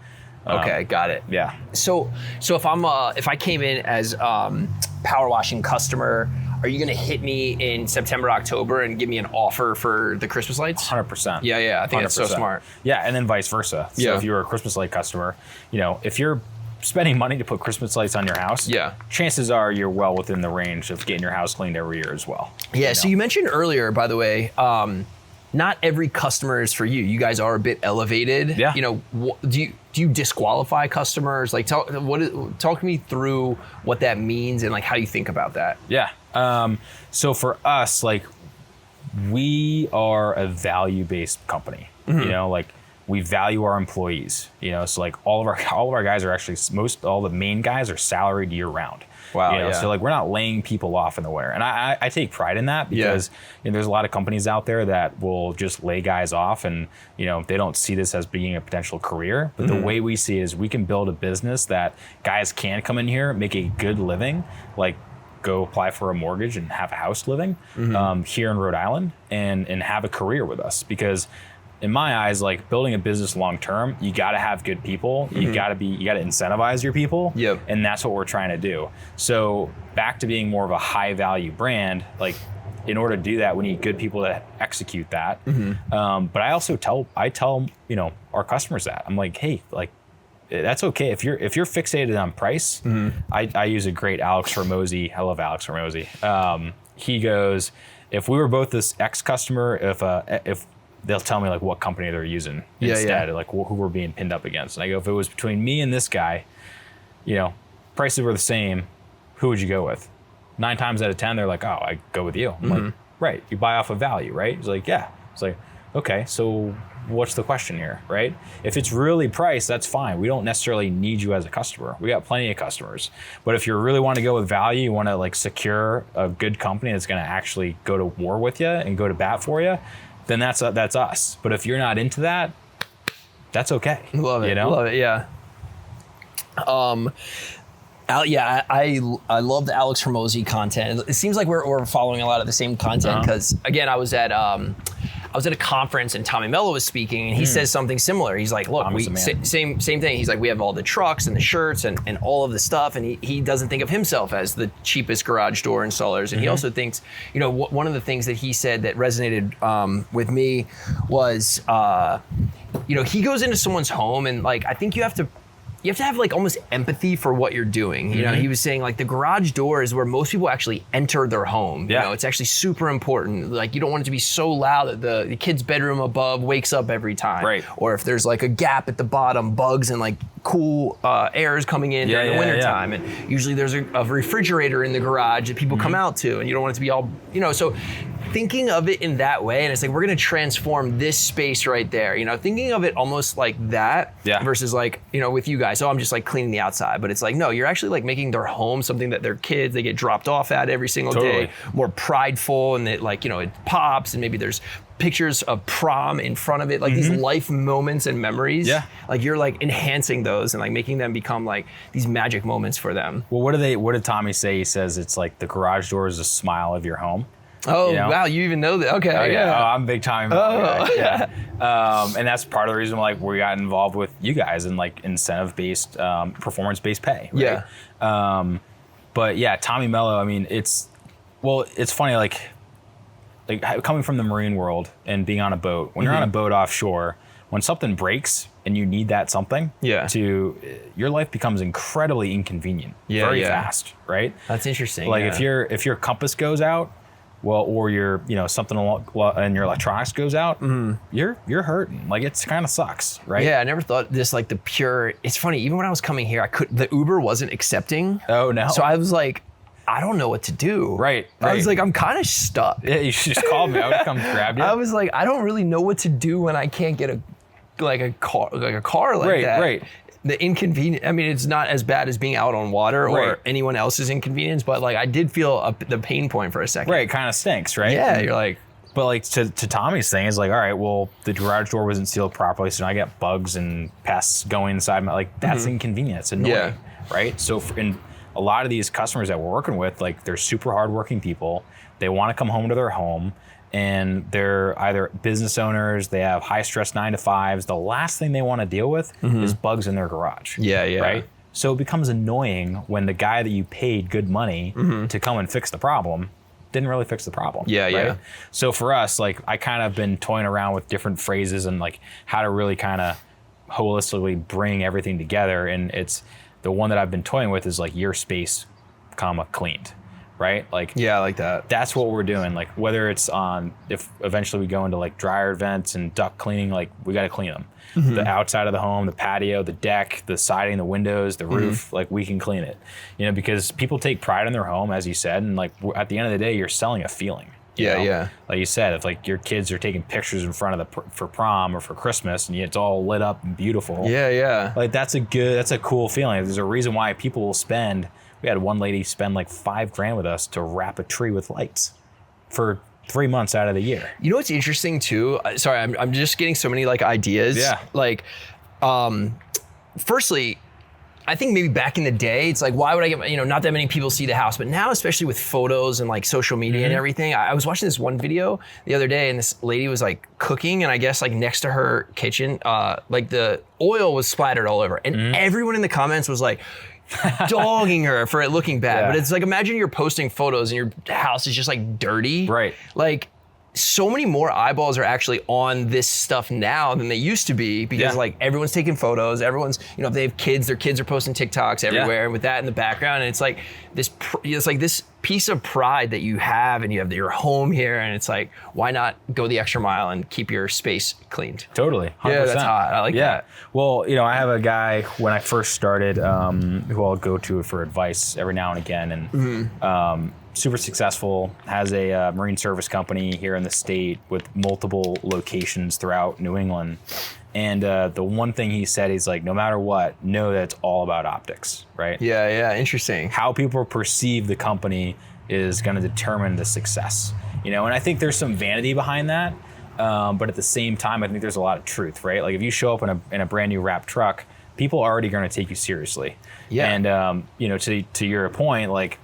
Speaker 2: Okay, got it.
Speaker 1: Yeah.
Speaker 2: So if I came in as power washing customer, are you gonna hit me in September, October, and give me an offer for the Christmas lights?
Speaker 1: 100%.
Speaker 2: Yeah. I think that's so smart.
Speaker 1: Yeah, and then vice versa. So if you're a Christmas light customer, if you're spending money to put Christmas lights on your house, chances are you're well within the range of getting your house cleaned every year as well.
Speaker 2: Yeah, so you mentioned earlier, by the way, not every customer is for you. You guys are a bit elevated.
Speaker 1: Yeah.
Speaker 2: Do you disqualify customers? Like talk me through what that means and like how you think about that.
Speaker 1: Yeah. So for us, like we are a value-based company. Like we value our employees, so like all of our guys are actually all the main guys are salaried year round.
Speaker 2: Wow.
Speaker 1: So like we're not laying people off in the winter, and I take pride in that because there's a lot of companies out there that will just lay guys off, and they don't see this as being a potential career. But the way we see it is we can build a business that guys can come in here, make a good living, like go apply for a mortgage and have a house living here in Rhode Island, and have a career with us. Because in my eyes, like building a business long term, you got to have good people. You got to incentivize your people. And that's what we're trying to do. So back to being more of a high value brand, like in order to do that, we need good people to execute that. But I also tell our customers that I'm like, hey, like, that's okay if you're fixated on price. I use a great Alex Hormozy. I love Alex Hormozy. He goes, if we were both this X customer, if they'll tell me like what company they're using instead, like who we're being pinned up against, and I go, if it was between me and this guy, prices were the same, who would you go with? 9 times out of 10, they're like, oh, I go with you. I'm like, right, you buy off of value, right? He's like, yeah. It's like, okay, so what's the question here, right? If it's really price, that's fine. We don't necessarily need you as a customer. We got plenty of customers. But if you really want to go with value, you want to like secure a good company that's going to actually go to war with you and go to bat for you, then that's us. But if you're not into that, that's okay.
Speaker 2: Love it. Love it. Yeah. I love the Alex Hormozy content. It seems like we're following a lot of the same content because again, I was at a conference and Tommy Mello was speaking and he says something similar. He's like, look, same thing. He's like, we have all the trucks and the shirts and all of the stuff. And he doesn't think of himself as the cheapest garage door installers. And he also thinks, one of the things that he said that resonated with me was, he goes into someone's home and like, I think you have to have like almost empathy for what you're doing. He was saying like the garage door is where most people actually enter their home. It's actually super important. Like you don't want it to be so loud that the kid's bedroom above wakes up every time. Right. Or if there's like a gap at the bottom, bugs and like cool air is coming in during the wintertime. And usually there's a refrigerator in the garage that people come out to and you don't want it to be all, so thinking of it in that way, and it's like, we're gonna transform this space right there. Thinking of it almost like that versus like, with you guys, so I'm just like cleaning the outside, but it's like, no, you're actually like making their home something that their kids, they get dropped off at every single day, more prideful, and it like, it pops, and maybe there's pictures of prom in front of it, like these life moments and memories. Like you're like enhancing those and like making them become like these magic moments for them.
Speaker 1: Well, what did Tommy say? He says it's like the garage door is a smile of your home.
Speaker 2: Oh, wow, you even know that. Okay.
Speaker 1: Oh, I'm a big time guy. And that's part of the reason like we got involved with you guys and like incentive-based, performance-based pay. Right? But yeah, Tommy Mello, I mean, it's funny, like coming from the marine world and being on a boat, when you're on a boat offshore, when something breaks and you need that something, your life becomes incredibly inconvenient very fast, right?
Speaker 2: That's interesting.
Speaker 1: Like if your compass goes out, well, or your something and your electronics goes out, you're hurting. Like it's kind of sucks, right?
Speaker 2: Yeah, I never thought this like the pure. It's funny. Even when I was coming here, the Uber wasn't accepting.
Speaker 1: Oh no!
Speaker 2: So I was like, I don't know what to do.
Speaker 1: Right.
Speaker 2: I was like, I'm kind of stuck.
Speaker 1: Yeah, you should just call me. I would come grab you.
Speaker 2: I was like, I don't really know what to do when I can't get a car like that. Right. The inconvenience, I mean, it's not as bad as being out on water or anyone else's inconvenience, but like I did feel the pain point for a second.
Speaker 1: Right, it kind of stinks, right?
Speaker 2: Yeah, you're like.
Speaker 1: But like to Tommy's thing is like, all right, well, the garage door wasn't sealed properly, so now I got bugs and pests going inside my, like that's inconvenient, it's annoying, right? So in a lot of these customers that we're working with, like they're super hardworking people, they want to come home to their home, and they're either business owners, they have high stress 9-to-5s. The last thing they want to deal with is bugs in their garage. Right? So it becomes annoying when the guy that you paid good money to come and fix the problem didn't really fix the problem. Right? So for us, like I kind of been toying around with different phrases and like how to really kind of holistically bring everything together. And it's the one that I've been toying with is like your space, cleaned. Right? Like,
Speaker 2: I like that.
Speaker 1: That's what we're doing. Like whether it's if eventually we go into like dryer vents and duct cleaning, like we got to clean them. The outside of the home, the patio, the deck, the siding, the windows, the roof, like we can clean it, because people take pride in their home, as you said. And like at the end of the day, you're selling a feeling. You know? Like you said, if like your kids are taking pictures in front of for prom or for Christmas and it's all lit up and beautiful. Like that's a cool feeling. There's a reason why people will spend. We had one lady spend like $5,000 with us to wrap a tree with lights for 3 months out of the year.
Speaker 2: You know what's interesting too? Sorry, I'm just getting so many like ideas. Like, firstly, I think maybe back in the day, it's like, why would I get, not that many people see the house, but now, especially with photos and like social media and everything, I was watching this one video the other day and this lady was like cooking, and I guess like next to her kitchen, like the oil was splattered all over, and everyone in the comments was like, dogging her for it looking bad.
Speaker 1: Yeah.
Speaker 2: But it's like, imagine you're posting photos and your house is just like dirty.
Speaker 1: Right.
Speaker 2: Like, so many more eyeballs are actually on this stuff now than they used to be because like everyone's taking photos, everyone's, you know, if they have kids, their kids are posting TikToks everywhere and with that in the background. And it's like this piece of pride that you have and you have your home here. And it's like, why not go the extra mile and keep your space cleaned?
Speaker 1: Totally. 100%.
Speaker 2: Yeah, that's hot. I like that.
Speaker 1: Well, you know, I have a guy when I first started who I'll go to for advice every now and again. And super successful, has a marine service company here in the state with multiple locations throughout New England. And the one thing he said, he's like, no matter what, know that it's all about optics, right?
Speaker 2: Yeah, interesting.
Speaker 1: How people perceive the company is going to determine the success, you know? And I think there's some vanity behind that. But at the same time, I think there's a lot of truth, right? Like if you show up in a brand new wrapped truck, people are already going to take you seriously.
Speaker 2: Yeah.
Speaker 1: And, you know, to your point, like,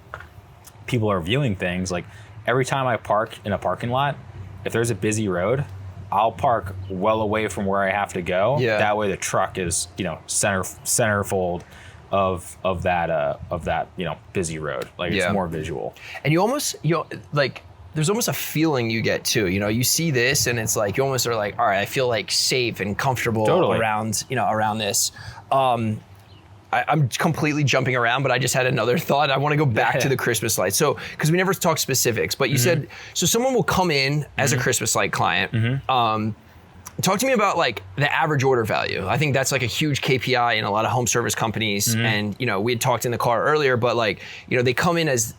Speaker 1: people are viewing things like every time I park in a parking lot, if there's a busy road, I'll park well away from where I have to go.
Speaker 2: Yeah.
Speaker 1: That way the truck is, you know, centerfold of that, you know, busy road. Like it's more visual.
Speaker 2: And you know, like there's almost a feeling you get too. You know, you see this and it's like you almost are like, all right, I feel like safe and comfortable around this. I'm completely jumping around, but I just had another thought. I want to go back to the Christmas lights. So, because we never talked specifics, but you said, so someone will come in as a Christmas light client. Talk to me about like the average order value. I think that's like a huge KPI in a lot of home service companies. And, you know, we had talked in the car earlier, but like, you know, they come in as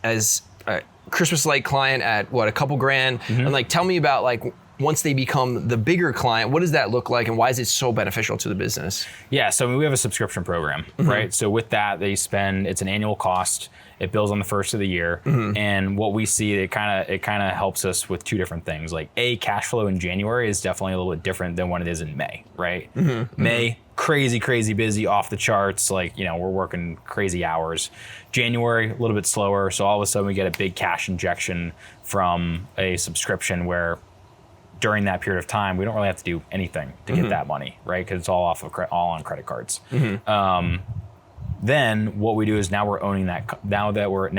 Speaker 2: a Christmas light client at what, a couple grand. And like, tell me about like, once they become the bigger client, what does that look like and why is it so beneficial to the business?
Speaker 1: Yeah, so we have a subscription program, right? So with that, it's an annual cost. It bills on the first of the year. And what we see, it kind of helps us with two different things. Like cash flow in January is definitely a little bit different than what it is in May, right? May, crazy busy, off the charts. Like, you know, we're working crazy hours. January, a little bit slower. So all of a sudden we get a big cash injection from a subscription where during that period of time, we don't really have to do anything to get that money, right? Because it's all on credit cards. Then what we do is now we're owning that. Now that we're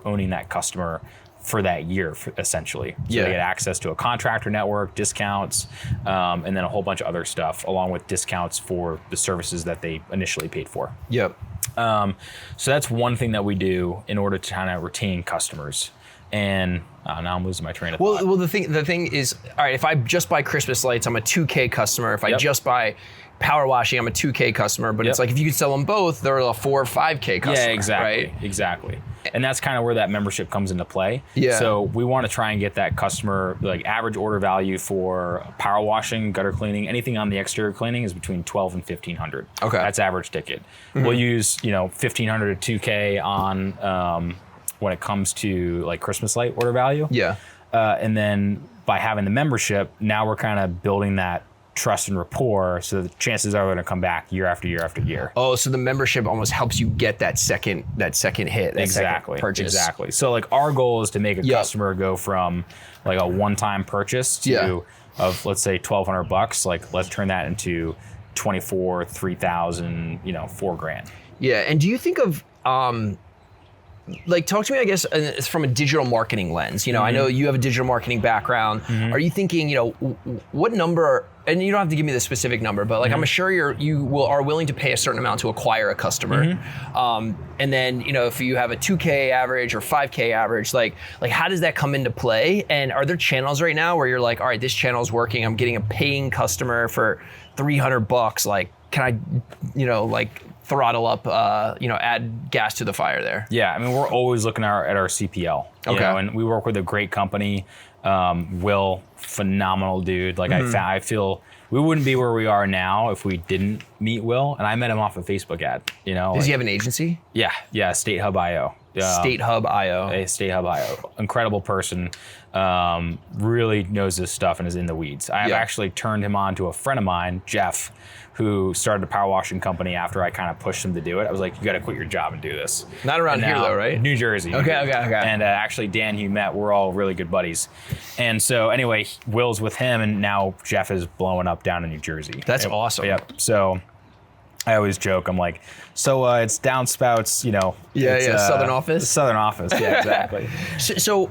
Speaker 1: owning that customer for that year, essentially. So they get access to a contractor network, discounts, and then a whole bunch of other stuff, along with discounts for the services that they initially paid for. So that's one thing that we do in order to kind of retain customers. And now I'm losing my train of thought.
Speaker 2: Well, the thing is, all right, if I just buy Christmas lights, I'm a 2K customer. If I just buy power washing, I'm a 2K customer. But it's like if you could sell them both, they're a 4 or 5K customer.
Speaker 1: Yeah, exactly.
Speaker 2: Right?
Speaker 1: Exactly. And that's kind of where that membership comes into play. So we want to try and get that customer, like average order value for power washing, gutter cleaning, anything on the exterior cleaning is between $1,200 and $1,500.
Speaker 2: Okay.
Speaker 1: That's average ticket. We'll use, you know, $1,500 to $2K on when it comes to like Christmas light order value. And then by having the membership, now we're kind of building that trust and rapport, so the chances are they're going to come back year after year after year.
Speaker 2: Oh, so the membership almost helps you get that second hit, second purchase.
Speaker 1: Exactly. So like our goal is to make a customer go from like a one-time purchase to of let's say $1,200. Like let's turn that into 24, 3,000, you know, $4,000.
Speaker 2: Yeah, and do you think of like, talk to me, I guess, from a digital marketing lens. You know, I know you have a digital marketing background. Are you thinking, you know, what number, and you don't have to give me the specific number, but like, I'm sure you are willing to pay a certain amount to acquire a customer. And then, you know, if you have a 2K average or 5K average, like how does that come into play? And are there channels right now where you're like, all right, this channel is working. I'm getting a paying customer for $300. Like, can I, you know, like, throttle up, you know, add gas to the fire there?
Speaker 1: Yeah, I mean, we're always looking at our CPL. You know, and we work with a great company. Will, phenomenal dude. Like I feel we wouldn't be where we are now if we didn't meet Will. And I met him off a Facebook ad. You know,
Speaker 2: does he have an agency?
Speaker 1: Yeah, State Hub IO.
Speaker 2: State Hub IO.
Speaker 1: State Hub IO. Incredible person. Really knows his stuff and is in the weeds. I have actually turned him on to a friend of mine, Jeff, who started a power washing company after I kind of pushed him to do it. I was like, you got to quit your job and do this.
Speaker 2: Not around here though, right?
Speaker 1: New Jersey.
Speaker 2: Okay.
Speaker 1: And actually Dan, who met, we're all really good buddies. And so anyway, Will's with him and now Jeff is blowing up down in New Jersey.
Speaker 2: That's awesome.
Speaker 1: Yep. So I always joke. I'm like, so it's Downspout's,
Speaker 2: Southern office.
Speaker 1: Southern office, yeah, exactly.
Speaker 2: So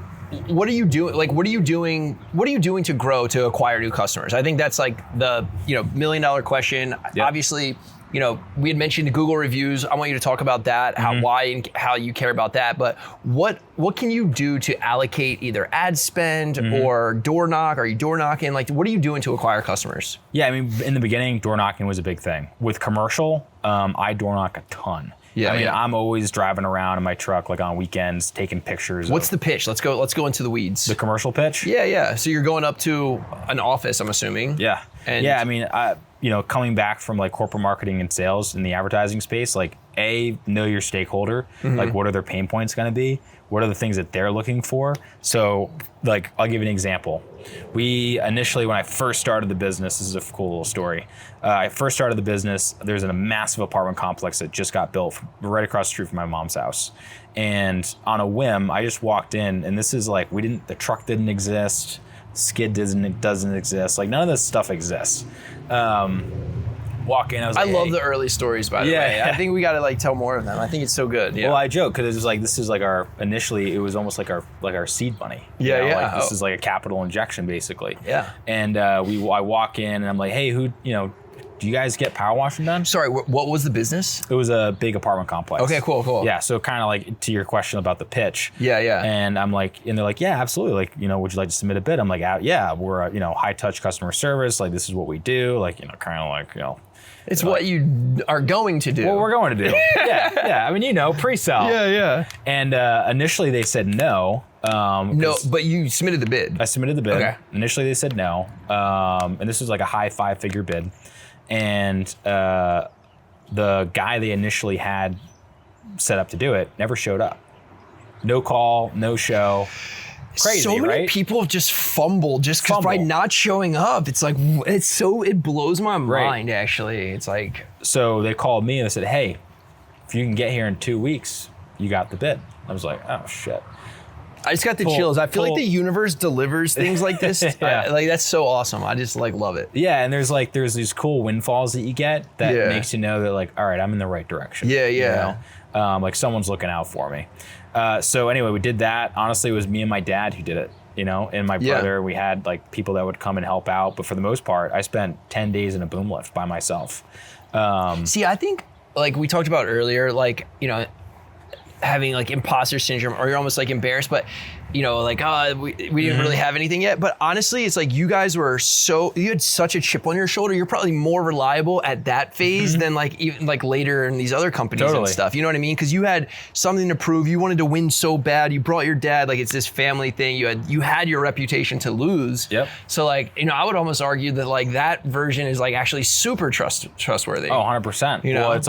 Speaker 2: what are you doing? Like, what are you doing to grow, to acquire new customers? I think that's like the, $1 million question.
Speaker 1: Yep.
Speaker 2: Obviously, we had mentioned Google reviews. I want you to talk about that, why and how you care about that. But what can you do to allocate either ad spend or door knock? Are you door knocking? Like, what are you doing to acquire customers?
Speaker 1: Yeah, I mean, in the beginning, door knocking was a big thing. With commercial, I door knock a ton.
Speaker 2: Yeah,
Speaker 1: I mean, I'm always driving around in my truck, like on weekends, taking pictures.
Speaker 2: What's the pitch? Let's go into the weeds.
Speaker 1: The commercial pitch?
Speaker 2: Yeah. So you're going up to an office, I'm assuming.
Speaker 1: Yeah. I mean, coming back from like corporate marketing and sales in the advertising space, like know your stakeholder, like what are their pain points going to be? What are the things that they're looking for? So like, I'll give you an example. We initially, when I first started the business, this is a cool little story. I first started the business, there's a massive apartment complex that just got built right across the street from my mom's house. And on a whim, I just walked in, and this is like, the truck didn't exist, skid doesn't exist, like none of this stuff exists. Walk in, I was like,
Speaker 2: I love the early stories, by the way.
Speaker 1: Yeah.
Speaker 2: I think we got to tell more of them. I think it's so good. Yeah.
Speaker 1: Well, I joke because it was like, this is like initially it was almost like our seed money.
Speaker 2: Yeah.
Speaker 1: Like this is like a capital injection basically.
Speaker 2: Yeah.
Speaker 1: And I walk in and I'm like, hey, do you guys get power washing done?
Speaker 2: Sorry, what was the business?
Speaker 1: It was a big apartment complex.
Speaker 2: Okay, cool.
Speaker 1: Yeah, so kind of like to your question about the pitch.
Speaker 2: Yeah.
Speaker 1: And I'm like, and they're like, yeah, absolutely. Like, would you like to submit a bid? I'm like, yeah, we're high touch customer service. Like, this is what we do. Like, kind of like,
Speaker 2: It's what you are going to do.
Speaker 1: What we're going to do. Yeah. I mean, pre-sell.
Speaker 2: Yeah.
Speaker 1: And initially they said no.
Speaker 2: No, but you submitted the bid.
Speaker 1: I submitted the bid.
Speaker 2: Okay.
Speaker 1: Initially they said no. And this was like a high 5-figure bid. And the guy they initially had set up to do it never showed up. No call, no show. Crazy,
Speaker 2: so many
Speaker 1: right?
Speaker 2: people just fumble just because by not showing up. It's like, it blows my mind, actually. It's like.
Speaker 1: So they called me and they said, hey, if you can get here in 2 weeks, you got the bid. I was like, oh shit.
Speaker 2: I just got the chills. I feel like the universe delivers things like this.
Speaker 1: Yeah.
Speaker 2: That's so awesome. I just love it.
Speaker 1: Yeah, and there's these cool windfalls that you get that makes you know that like, all right, I'm in the right direction.
Speaker 2: Yeah.
Speaker 1: Like someone's looking out for me. So anyway, we did that. Honestly, it was me and my dad who did it, and my brother. We had like people that would come and help out, but for the most part, I spent 10 days in a boom lift by myself.
Speaker 2: See, I think like we talked about earlier, like, having like imposter syndrome, or you're almost like embarrassed, but we didn't really have anything yet. But honestly, it's like you guys you had such a chip on your shoulder. You're probably more reliable at that phase than like even like later in these other companies and stuff. You know what I mean? Because you had something to prove. You wanted to win so bad. You brought your dad. Like, it's this family thing. You had your reputation to lose.
Speaker 1: Yep.
Speaker 2: So like, I would almost argue that like that version is like actually super trustworthy.
Speaker 1: Oh, 100%. Well, it's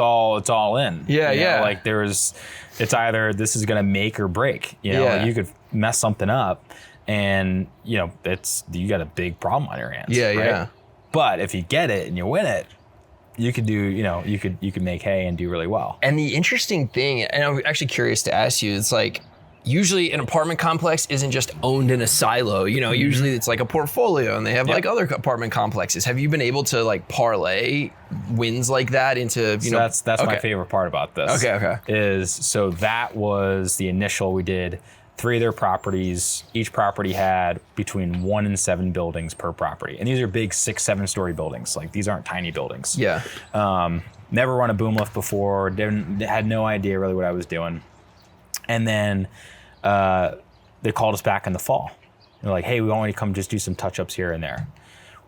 Speaker 1: all in.
Speaker 2: Yeah.
Speaker 1: Like it's either this is going to make or break. Like you could mess something up, and you got a big problem on your hands.
Speaker 2: Yeah.
Speaker 1: But if you get it and you win it, you could do. You could make hay and do really well.
Speaker 2: And the interesting thing, and I'm actually curious to ask you, it's like, usually an apartment complex isn't just owned in a silo. Usually it's like a portfolio, and they have like other apartment complexes. Have you been able to like parlay wins like that into,
Speaker 1: So that's my favorite part about this.
Speaker 2: Okay.
Speaker 1: So that was the initial. We did 3 of their properties. Each property had between 1 and 7 buildings per property. And these are big 6-7 story buildings. Like, these aren't tiny buildings.
Speaker 2: Yeah.
Speaker 1: Never run a boom lift before. Had no idea really what I was doing. And then they called us back in the fall. They're like, hey, we want you to come just do some touch-ups here and there.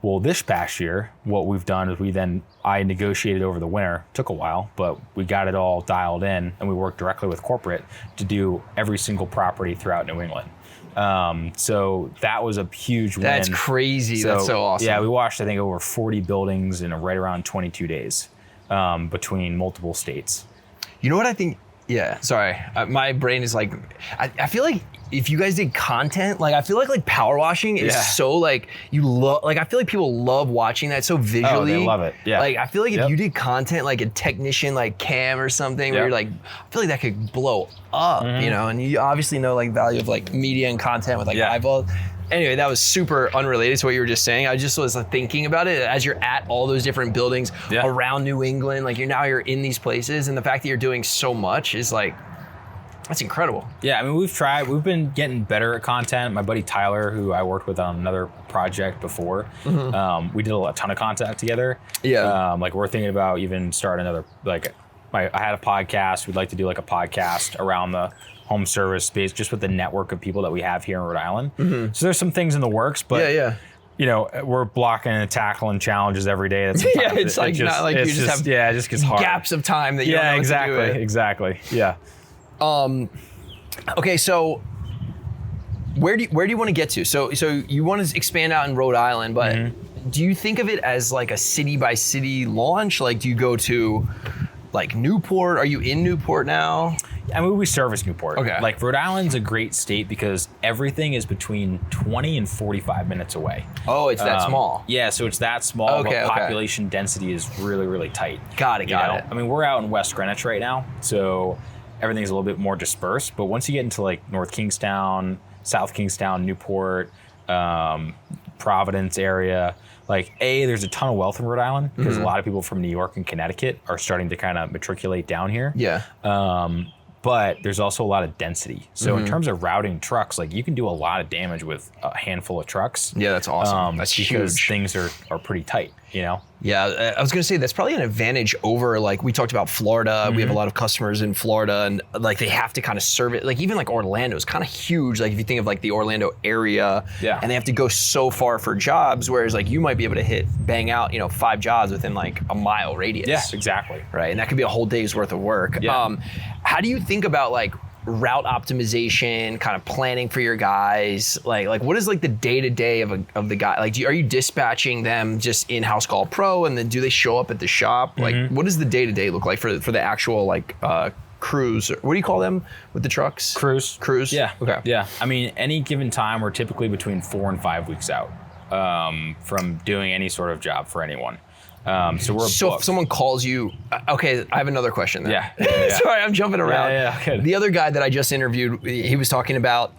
Speaker 1: Well, this past year, what we've done is I negotiated over the winter. Took a while, but we got it all dialed in, and we worked directly with corporate to do every single property throughout New England. So that was a huge win.
Speaker 2: That's crazy. That's so awesome.
Speaker 1: Yeah, we washed, I think, over 40 buildings in right around 22 days between multiple states.
Speaker 2: You know what I think? Yeah, sorry. My brain is like, I feel like if you guys did content, like I feel like power washing is so like, I feel like people love watching that so visually.
Speaker 1: Oh, they love it. Yeah.
Speaker 2: Like I feel like if you did content like a technician like Cam or something where you're like, I feel like that could blow up, and you obviously know like value of like media and content with like eyeballs. anyway, that was super unrelated to what you were just saying. I just was thinking about it as you're at all those different buildings around New England. Like you're in these places, and the fact that you're doing so much is like, that's incredible.
Speaker 1: Yeah, I mean, we've been getting better at content. My buddy Tyler, who I worked with on another project before, we did a ton of content together.
Speaker 2: Yeah.
Speaker 1: Like we're thinking about even starting another, like I had a podcast. We'd like to do like a podcast around the home service space, just with the network of people that we have here in Rhode Island. So there's some things in the works, but you know, we're blocking and tackling challenges every day. That's
Speaker 2: it's like not like you just have
Speaker 1: it just gets hard.
Speaker 2: Gaps of time that you don't know what to do with.
Speaker 1: Exactly. Yeah.
Speaker 2: Okay, so where do you want to get to? So you want to expand out in Rhode Island, but do you think of it as like a city by city launch? Like, do you go to like Newport? Are you in Newport now?
Speaker 1: I mean, we service Newport.
Speaker 2: Okay.
Speaker 1: Like Rhode Island's a great state because everything is between 20 and 45 minutes away.
Speaker 2: Oh, it's that small.
Speaker 1: Yeah, so it's that small,
Speaker 2: Okay,
Speaker 1: but population density is really, really tight.
Speaker 2: Got it.
Speaker 1: I mean, we're out in West Greenwich right now, so everything's a little bit more dispersed. But once you get into like North Kingstown, South Kingstown, Newport, Providence area, like there's a ton of wealth in Rhode Island because a lot of people from New York and Connecticut are starting to kind of matriculate down here.
Speaker 2: Yeah.
Speaker 1: But there's also a lot of density. So in terms of routing trucks, like you can do a lot of damage with a handful of trucks.
Speaker 2: Yeah, that's awesome. That's
Speaker 1: because
Speaker 2: huge.
Speaker 1: things are pretty tight, you know?
Speaker 2: Yeah, I was gonna say that's probably an advantage over, like we talked about Florida. We have a lot of customers in Florida, and like they have to kind of serve it. Like even like Orlando is kind of huge. Like if you think of like the Orlando area, and they have to go so far for jobs, whereas like you might be able to bang out 5 jobs within like a mile radius.
Speaker 1: Yeah, exactly.
Speaker 2: Right, and that could be a whole day's worth of work.
Speaker 1: Yeah.
Speaker 2: How do you think about like route optimization, kind of planning for your guys? Like what is like the day-to-day of the guy? Like are you dispatching them just in-house call pro, and then do they show up at the shop? Like what does the day-to-day look like for the actual like crews? What do you call them with the trucks? Crews?
Speaker 1: Yeah.
Speaker 2: Okay.
Speaker 1: Yeah. I mean, any given time, we're typically between 4 and 5 weeks out from doing any sort of job for anyone. So
Speaker 2: if someone calls you, okay, I have another question then.
Speaker 1: Yeah.
Speaker 2: Sorry, I'm jumping around.
Speaker 1: Yeah.
Speaker 2: The other guy that I just interviewed, he was talking about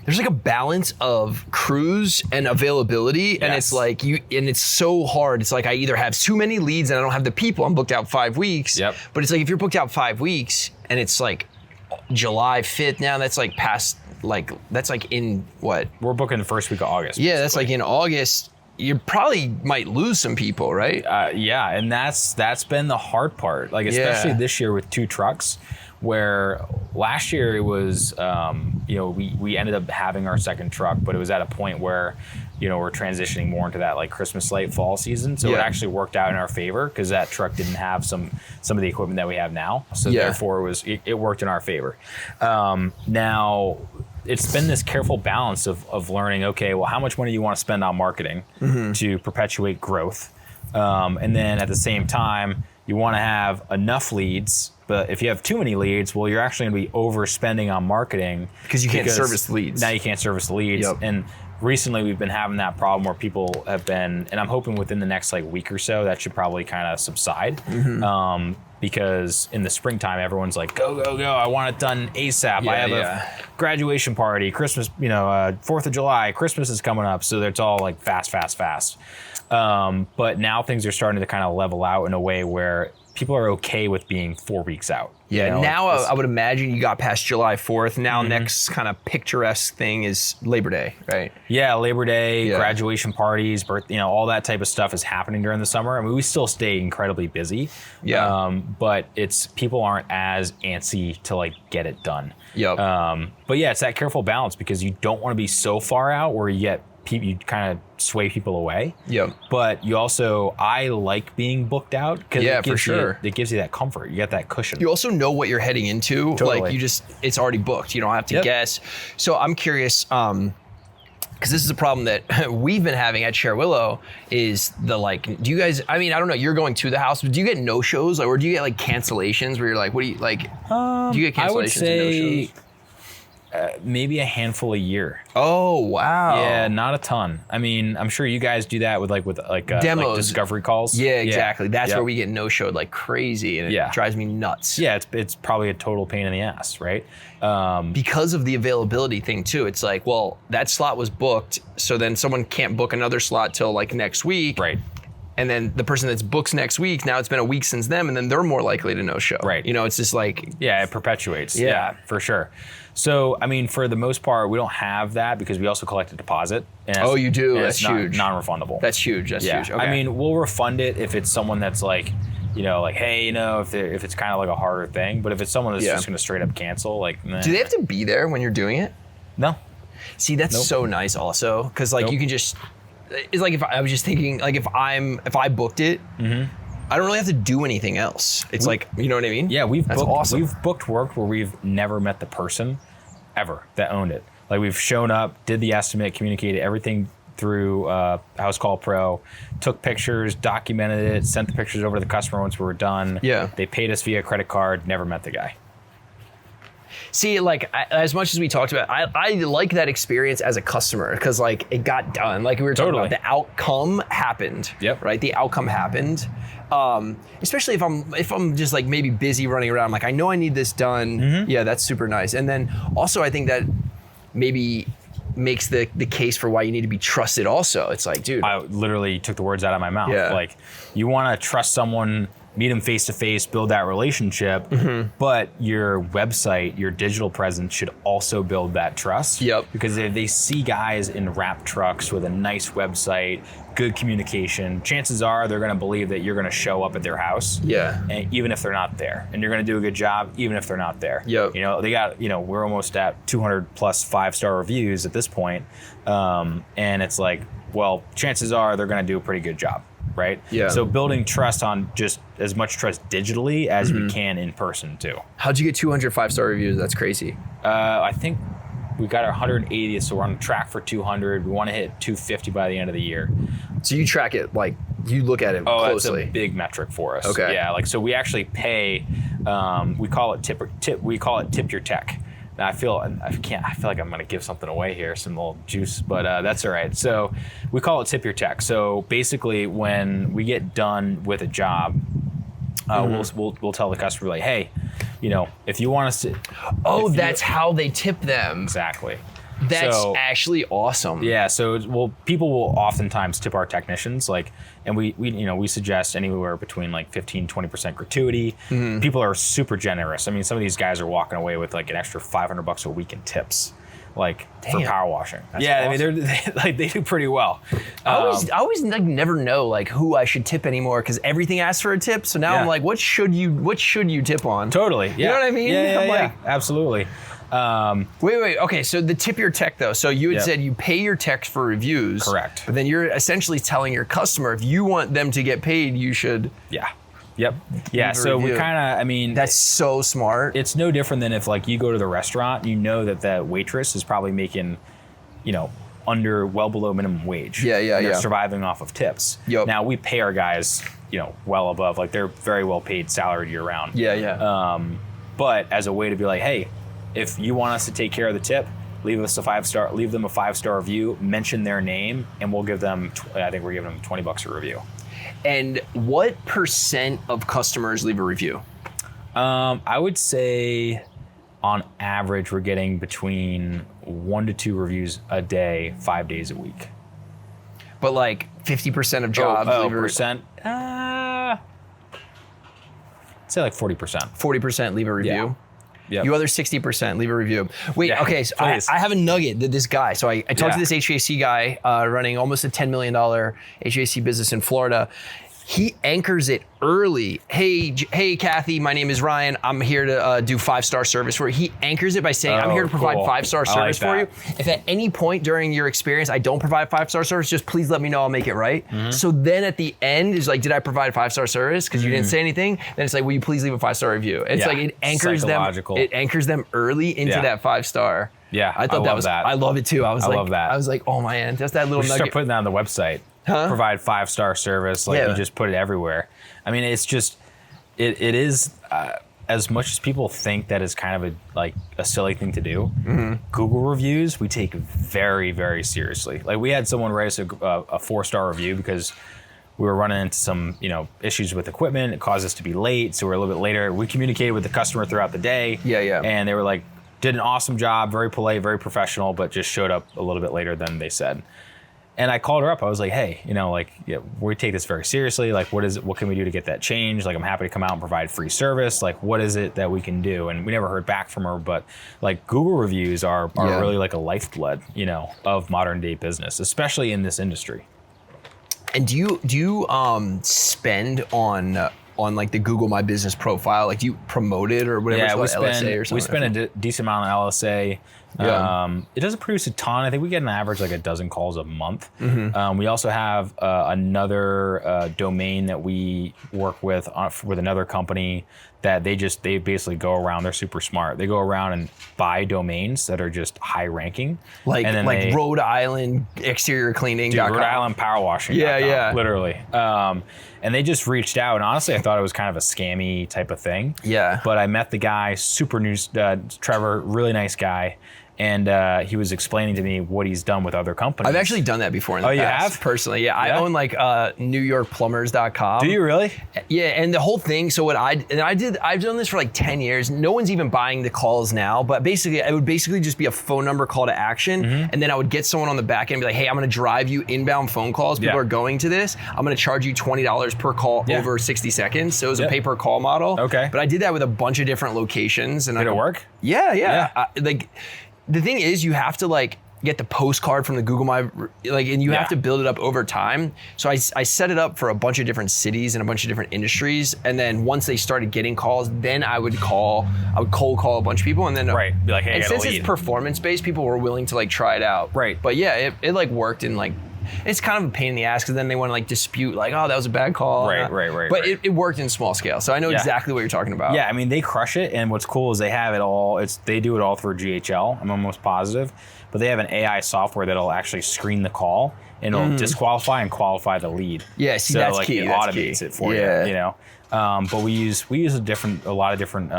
Speaker 2: there's like a balance of crews and availability, and it's like it's so hard. It's like I either have too many leads and I don't have the people. I'm booked out 5 weeks.
Speaker 1: Yep.
Speaker 2: But it's like if you're booked out 5 weeks and it's like July 5th now, that's like past that's like in what?
Speaker 1: We're booking the first week of August.
Speaker 2: Yeah, that's like in August. You probably might lose some people, right?
Speaker 1: Yeah, and that's been the hard part. Like especially this year with 2 trucks, where last year it was, we ended up having our second truck, but it was at a point where, we're transitioning more into that like Christmas late fall season. So it actually worked out in our favor because that truck didn't have some of the equipment that we have now. So therefore it worked in our favor. Now, it's been this careful balance of learning, okay, well, how much money do you want to spend on marketing to perpetuate growth? And then at the same time, you want to have enough leads, but if you have too many leads, well, you're actually going to be overspending on marketing.
Speaker 2: Because you can't service the leads.
Speaker 1: Now you can't service the leads.
Speaker 2: Yep.
Speaker 1: And recently we've been having that problem where people have been, and I'm hoping within the next like week or so, that should probably kind of subside. Because in the springtime, everyone's like, go, I want it done ASAP. I have a graduation party, Christmas, 4th of July, Christmas is coming up. So it's all like fast. But now things are starting to kind of level out in a way where people are okay with being 4 weeks out.
Speaker 2: Yeah, now I would imagine you got past July 4th. Now next kind of picturesque thing is Labor Day, right?
Speaker 1: Yeah, Labor Day, graduation parties, all that type of stuff is happening during the summer. I mean, we still stay incredibly busy. Yeah. But people aren't as antsy to like get it done.
Speaker 2: Yep.
Speaker 1: But yeah, it's that careful balance because you don't want to be so far out where you kind of sway people away.
Speaker 2: Yep.
Speaker 1: But you also, I like being booked out because it gives you that comfort. You get that cushion.
Speaker 2: You also know what you're heading into.
Speaker 1: Totally.
Speaker 2: Like it's already booked. You don't have to guess. So I'm curious, because this is a problem that we've been having at Cherwillow is do you guys, I mean, I don't know, you're going to the house, but do you get no-shows or do you get like cancellations where you're like, what do you, like, do you get cancellations and no-shows?
Speaker 1: Maybe a handful a year.
Speaker 2: Oh, wow.
Speaker 1: Yeah, not a ton. I mean, I'm sure you guys do that with
Speaker 2: demos,
Speaker 1: like discovery calls.
Speaker 2: Yeah, exactly. That's where we get no-showed like crazy, and it drives me nuts.
Speaker 1: Yeah, it's probably a total pain in the ass, right?
Speaker 2: Because of the availability thing too. It's like, well, that slot was booked, so then someone can't book another slot till like next week.
Speaker 1: Right.
Speaker 2: And then the person that's books next week, now it's been a week since them, and then they're more likely to no-show.
Speaker 1: Right.
Speaker 2: You know, it's just like...
Speaker 1: Yeah, it perpetuates. Yeah, for sure. So, I mean, for the most part, we don't have that because we also collect a deposit.
Speaker 2: And you do? That's
Speaker 1: huge. Non-refundable.
Speaker 2: That's huge. That's huge. Okay.
Speaker 1: I mean, we'll refund it if it's someone that's like, you know, like, hey, you know, if it's kind of like a harder thing. But if it's someone that's just going to straight up cancel, like... Nah.
Speaker 2: Do they have to be there when you're doing it?
Speaker 1: No.
Speaker 2: See, that's so nice also, because like you can just... It's like if I was just thinking, like if I booked it, I don't really have to do anything else. It's like, you know what I mean?
Speaker 1: Yeah, we've
Speaker 2: awesome.
Speaker 1: We've booked work where we've never met the person ever that owned it. Like we've shown up, did the estimate, communicated everything through House Call Pro, took pictures, documented it, sent the pictures over to the customer once we were done.
Speaker 2: Yeah.
Speaker 1: They paid us via credit card, never met the guy.
Speaker 2: See, like as much as we talked about, I like that experience as a customer because like it got done. Like we were talking about, the outcome happened.
Speaker 1: Yep.
Speaker 2: Right. The outcome happened. Especially if I'm just like maybe busy running around. Like I know I need this done. Yeah, that's super nice. And then also I think that maybe makes the case for why you need to be trusted. Also, it's like, dude,
Speaker 1: I literally took the words out of my mouth.
Speaker 2: Yeah.
Speaker 1: Like you want to trust someone. Meet them face to face, build that relationship, but your website, your digital presence should also build that trust.
Speaker 2: Yep.
Speaker 1: Because if they see guys in wrap trucks with a nice website, good communication, chances are they're going to believe that you're going to show up at their house.
Speaker 2: Yeah.
Speaker 1: And even if they're not there, and you're going to do a good job, even if they're not there.
Speaker 2: Yep.
Speaker 1: You know, they got, you know, we're almost at 200 plus 5-star reviews at this point, and it's like, well, chances are they're going to do a pretty good job. Right?
Speaker 2: Yeah.
Speaker 1: So building trust on just as much trust digitally as we can in person too.
Speaker 2: How'd you get 200 5-star reviews? That's crazy.
Speaker 1: I think we got our 180th, so we're on track for 200. We want to hit 250 by the end of the year.
Speaker 2: So you track it, like you look at it closely.
Speaker 1: It's a big metric for us.
Speaker 2: Okay.
Speaker 1: Yeah, like so we actually pay. We call it tip your tech. Now I feel like I'm gonna give something away here, some little juice, but that's all right. So we call it tip your tech. So basically, when we get done with a job, we'll tell the customer like, hey, you know, if you want us to.
Speaker 2: Oh, that's how they tip them.
Speaker 1: Exactly.
Speaker 2: That's actually awesome.
Speaker 1: Yeah. So people will oftentimes tip our technicians, like, and we suggest anywhere between like 15-20% gratuity. People are super generous. I mean, some of these guys are walking away with like an extra $500 a week in tips, like for power washing. That's awesome. I mean, they do pretty well.
Speaker 2: I always like never know like who I should tip anymore because everything asks for a tip. So now I'm like, what should you tip on?
Speaker 1: Totally. Yeah.
Speaker 2: You know what I mean?
Speaker 1: Yeah. Absolutely.
Speaker 2: Wait. Okay, so the tip your tech though. So you had said you pay your tech for reviews.
Speaker 1: Correct.
Speaker 2: But then you're essentially telling your customer if you want them to get paid, you should.
Speaker 1: Yeah. Yep. Yeah. So we kind of,
Speaker 2: that's so smart.
Speaker 1: It's no different than if like you go to the restaurant, you know that the waitress is probably making, you know, well below minimum wage.
Speaker 2: Yeah.
Speaker 1: They're surviving off of tips.
Speaker 2: Yep.
Speaker 1: Now we pay our guys, you know, well above, like they're very well paid, salaried year round.
Speaker 2: Yeah.
Speaker 1: But as a way to be like, hey, if you want us to take care of the tip, leave them a 5-star review, mention their name, and we'll give them, I think we're giving them $20 a review.
Speaker 2: And what % of customers leave a review?
Speaker 1: I would say on average, we're getting between 1 to 2 reviews a day, 5 days a week.
Speaker 2: But like 50% of jobs leave a
Speaker 1: percent? I'd say like 40%.
Speaker 2: 40% leave a review?
Speaker 1: Yeah. Yep.
Speaker 2: You other 60% leave a review. Wait, okay, so I have a nugget that this guy, so I talked to this HVAC guy running almost a $10 million HVAC business in Florida. He anchors it early. Hey, Kathy, my name is Ryan. I'm here to do 5-star service for you. He anchors it by saying, I'm here to provide 5-star service for you. If at any point during your experience I don't provide 5-star service, just please let me know, I'll make it right. So then at the end is like, did I provide 5-star service? Because you didn't say anything. Then it's like, will you please leave a 5-star review? It's like it anchors them early into that 5-star.
Speaker 1: Yeah,
Speaker 2: I thought that. I love it too. I love that. I was like, oh man, just that little nugget.
Speaker 1: Start putting that on the website. Provide 5-star service, like you just put it everywhere. I mean, it's just, it is, as much as people think that is kind of a silly thing to do, Google reviews we take very, very seriously. Like we had someone write us a 4-star review because we were running into some, issues with equipment. It caused us to be late, so we're a little bit later. We communicated with the customer throughout the day.
Speaker 2: Yeah.
Speaker 1: And they were like, did an awesome job, very polite, very professional, but just showed up a little bit later than they said. And I called her up. I was like, hey, we take this very seriously. Like, what can we do to get that changed? Like, I'm happy to come out and provide free service. Like, what is it that we can do? And we never heard back from her, but like Google reviews are really like a lifeblood, of modern day business, especially in this industry.
Speaker 2: And do you spend on like the Google My Business profile? Like, do you promote it or whatever?
Speaker 1: Yeah,
Speaker 2: LSA or something?
Speaker 1: We spend a decent amount on LSA.
Speaker 2: Yeah.
Speaker 1: It doesn't produce a ton. I think we get an average like a dozen calls a month. We also have another domain that we work with another company that they basically go around. They're super smart. They go around and buy domains that are just high ranking.
Speaker 2: Like Rhode Island exterior cleaning.
Speaker 1: Rhode Island power washing.
Speaker 2: Yeah.
Speaker 1: Literally. And they just reached out, and honestly, I thought it was kind of a scammy type of thing.
Speaker 2: Yeah.
Speaker 1: But I met the guy, super new, Trevor, really nice guy. And he was explaining to me what he's done with other companies.
Speaker 2: I've actually done that before in the past.
Speaker 1: You have?
Speaker 2: Personally, yeah. I own like NewYorkPlumbers.com.
Speaker 1: Do you really?
Speaker 2: Yeah, and the whole thing, so I've done this for like 10 years. No one's even buying the calls now, but basically, it would basically just be a phone number call to action. And then I would get someone on the back end and be like, hey, I'm gonna drive you inbound phone calls. People are going to this. I'm gonna charge you $20 per call over 60 seconds. So it was a pay per call model.
Speaker 1: Okay.
Speaker 2: But I did that with a bunch of different locations. And
Speaker 1: Did it work?
Speaker 2: Yeah. The thing is, you have to like get the postcard from the Google My, and you have to build it up over time. So I set it up for a bunch of different cities and a bunch of different industries. And then once they started getting calls, then I would cold call a bunch of people. And then,
Speaker 1: be like, hey,
Speaker 2: and since it's performance based, people were willing to like try it out.
Speaker 1: Right.
Speaker 2: But yeah, it like worked in like, it's kind of a pain in the ass because then they want to like dispute like, oh, that was a bad call.
Speaker 1: Right.
Speaker 2: But it worked in small scale. So I know exactly what you're talking about.
Speaker 1: Yeah, I mean, they crush it. And what's cool is they have it all. They do it all through GHL. I'm almost positive. But they have an AI software that'll actually screen the call and it'll disqualify and qualify the lead.
Speaker 2: Yeah, see, so that's like key.
Speaker 1: It automates it for you. But we use a lot of different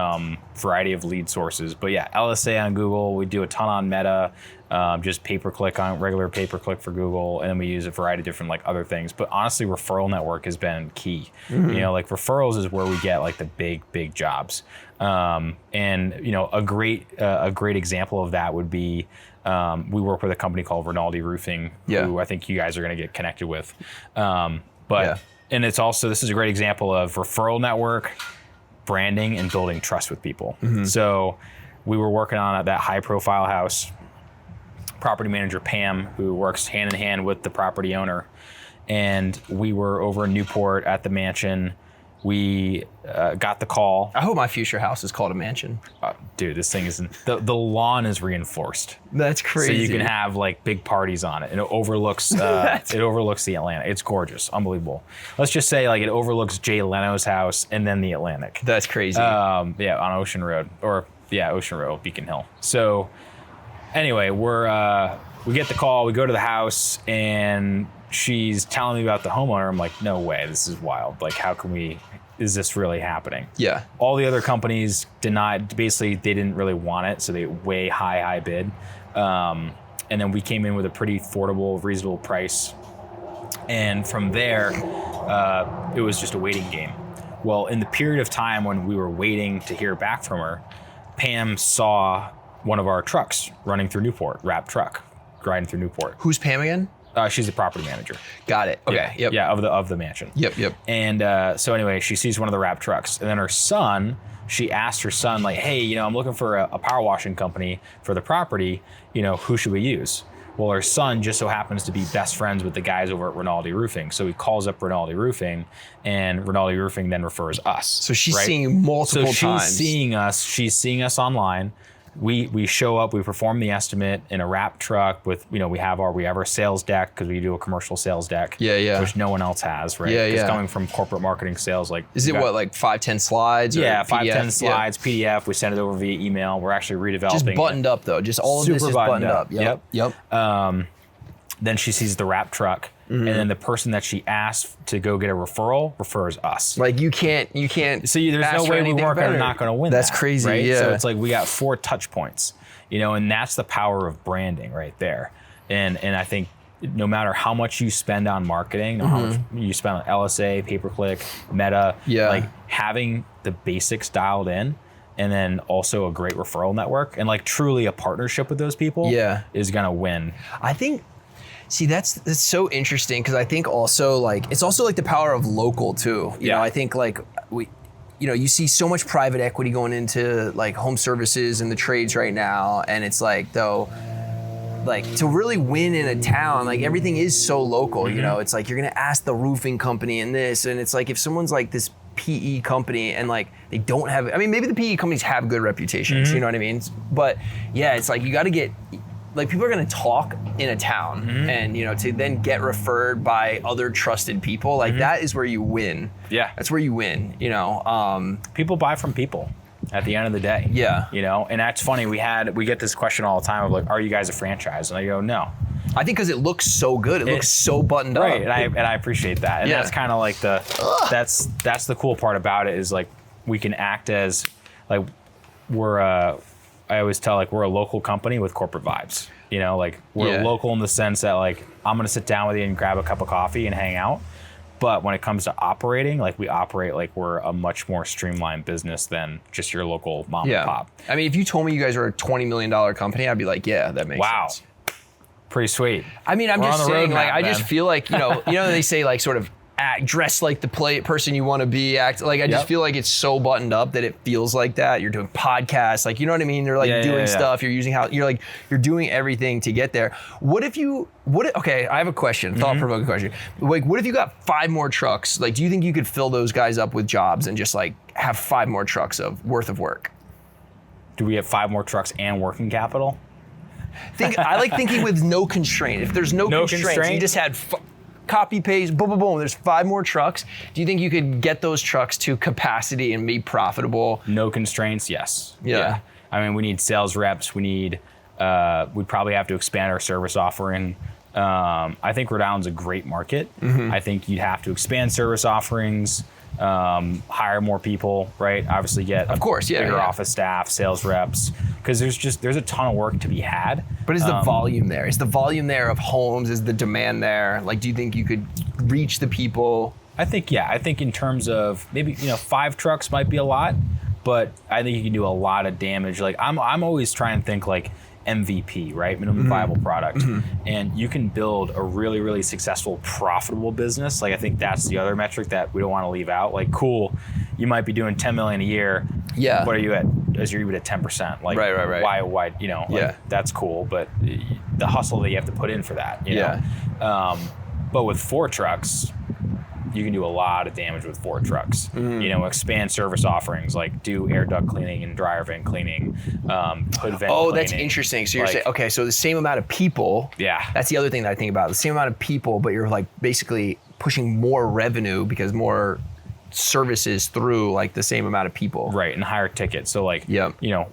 Speaker 1: variety of lead sources. But yeah, LSA on Google. We do a ton on Meta. Just regular pay per click for Google, and then we use a variety of different like other things. But honestly, referral network has been key. Like referrals is where we get like the big jobs. And a great example of that would be we work with a company called Rinaldi Roofing, who I think you guys are going to get connected with. And it's also, this is a great example of referral network, branding, and building trust with people. So we were working on that high profile house. Property manager Pam, who works hand in hand with the property owner, and we were over in Newport at the mansion. We got the call.
Speaker 2: I hope my future house is called a mansion.
Speaker 1: Dude, this thing is the lawn is reinforced.
Speaker 2: That's crazy.
Speaker 1: So you can have like big parties on it, and it overlooks the Atlantic. It's gorgeous, unbelievable. Let's just say like it overlooks Jay Leno's house and then the Atlantic.
Speaker 2: That's crazy.
Speaker 1: On Ocean Road, Ocean Road, Beacon Hill. So anyway, we get the call. We go to the house and she's telling me about the homeowner. I'm like, no way, this is wild. Like, is this really happening?
Speaker 2: Yeah.
Speaker 1: All the other companies denied, basically they didn't really want it, so they way high bid. And then we came in with a pretty affordable, reasonable price. And from there, it was just a waiting game. Well, in the period of time when we were waiting to hear back from her, Pam saw one of our trucks running through Newport, wrap truck, riding through Newport.
Speaker 2: Who's Pam again?
Speaker 1: She's the property manager.
Speaker 2: Got it. Okay.
Speaker 1: Yeah,
Speaker 2: Yep.
Speaker 1: of the mansion.
Speaker 2: Yep.
Speaker 1: And so anyway, she sees one of the wrap trucks, and then her son. She asked her son, like, hey, I'm looking for a power washing company for the property. Who should we use? Well, her son just so happens to be best friends with the guys over at Rinaldi Roofing. So he calls up Rinaldi Roofing, and Rinaldi Roofing then refers us.
Speaker 2: So she's seeing you multiple times.
Speaker 1: So she's seeing us online. We show up, we perform the estimate in a wrap truck with, we have our sales deck because we do a commercial sales deck, which no one else has, right? It's coming from corporate marketing sales. Like,
Speaker 2: is it like 5-10 slides?
Speaker 1: Yeah, 5-10 slides, PDF. We send it over via email. We're actually redeveloping.
Speaker 2: Just buttoned up though. Just all of this is buttoned up. Yep.
Speaker 1: Then she sees the wrap truck, and then the person that she asked to go get a referral refers us.
Speaker 2: Like you can't.
Speaker 1: See, there's no way we weren't not going to win.
Speaker 2: That's crazy.
Speaker 1: Right?
Speaker 2: Yeah.
Speaker 1: So it's like we got 4 touch points, and that's the power of branding right there. And I think no matter how much you spend on marketing, how much you spend on LSA, pay-per-click, Meta, like having the basics dialed in, and then also a great referral network and like truly a partnership with those people is going to win.
Speaker 2: I think, see, that's so interesting because I think also like, it's also like the power of local too. You know, I think like you see so much private equity going into like home services and the trades right now. And it's like, though, like to really win in a town, like everything is so local, it's like, you're going to ask the roofing company and this, and it's like, if someone's like this PE company and like they don't have, I mean, maybe the PE companies have good reputations, you know what I mean? But yeah, it's like, you got to get, like people are going to talk in a town and, to then get referred by other trusted people, like that is where you win. Yeah. That's where you win,
Speaker 1: People buy from people at the end of the day.
Speaker 2: Yeah.
Speaker 1: And that's funny. We get this question all the time of like, are you guys a franchise? And I go, no.
Speaker 2: I think because it looks so good. It looks so buttoned up.
Speaker 1: Right, and I appreciate that. And that's kind of like that's the cool part about it is like we can act as like I always tell like we're a local company with corporate vibes. Like we're local in the sense that like I'm gonna sit down with you and grab a cup of coffee and hang out. But when it comes to operating, like we operate like we're a much more streamlined business than just your local mom and pop.
Speaker 2: I mean, if you told me you guys were a $20 million company, I'd be like, yeah, that makes sense.
Speaker 1: Pretty sweet.
Speaker 2: I mean, I'm just saying, like, I just feel like, they say like sort of dress like the person you want to be, act like, I just feel like it's so buttoned up that it feels like that. You're doing podcasts, like, you know what I mean? You're like doing stuff, you're using you're doing everything to get there. Okay, I have a question, thought-provoking question. Like, what if you got 5 more trucks? Like, do you think you could fill those guys up with jobs and just like have 5 more trucks worth of work?
Speaker 1: Do we have 5 more trucks and working capital?
Speaker 2: I like thinking with no constraint. If there's no constraints, you just had copy paste, boom, boom, boom. There's 5 more trucks. Do you think you could get those trucks to capacity and be profitable?
Speaker 1: No constraints, yes.
Speaker 2: Yeah.
Speaker 1: I mean, we need sales reps. We'd probably have to expand our service offering. I think Rhode Island's a great market. I think you'd have to expand service offerings, hire more people, right? Obviously get bigger office staff, sales reps, because there's a ton of work to be had.
Speaker 2: But is the volume there? Is the volume there of homes? Is the demand there? Like, do you think you could reach the people?
Speaker 1: I think in terms of maybe 5 trucks might be a lot, but I think you can do a lot of damage. Like I'm always trying to think like MVP, right? Minimum viable product. And you can build a really, really successful, profitable business. Like I think that's the other metric that we don't want to leave out. Like, cool, you might be doing 10 million a year. Yeah. What are you at? As you're at 10%. Like, right. Why, that's cool. But the hustle that you have to put in for that, you know? But with 4 trucks, you can do a lot of damage with 4 trucks. Expand service offerings, like do air duct cleaning and dryer vent cleaning, hood vent cleaning.
Speaker 2: That's interesting. So you're saying, okay, so the same amount of people. Yeah. That's the other thing that I think about. The same amount of people, but you're like basically pushing more revenue because more services through like the same amount of people.
Speaker 1: Right, and higher tickets. So like,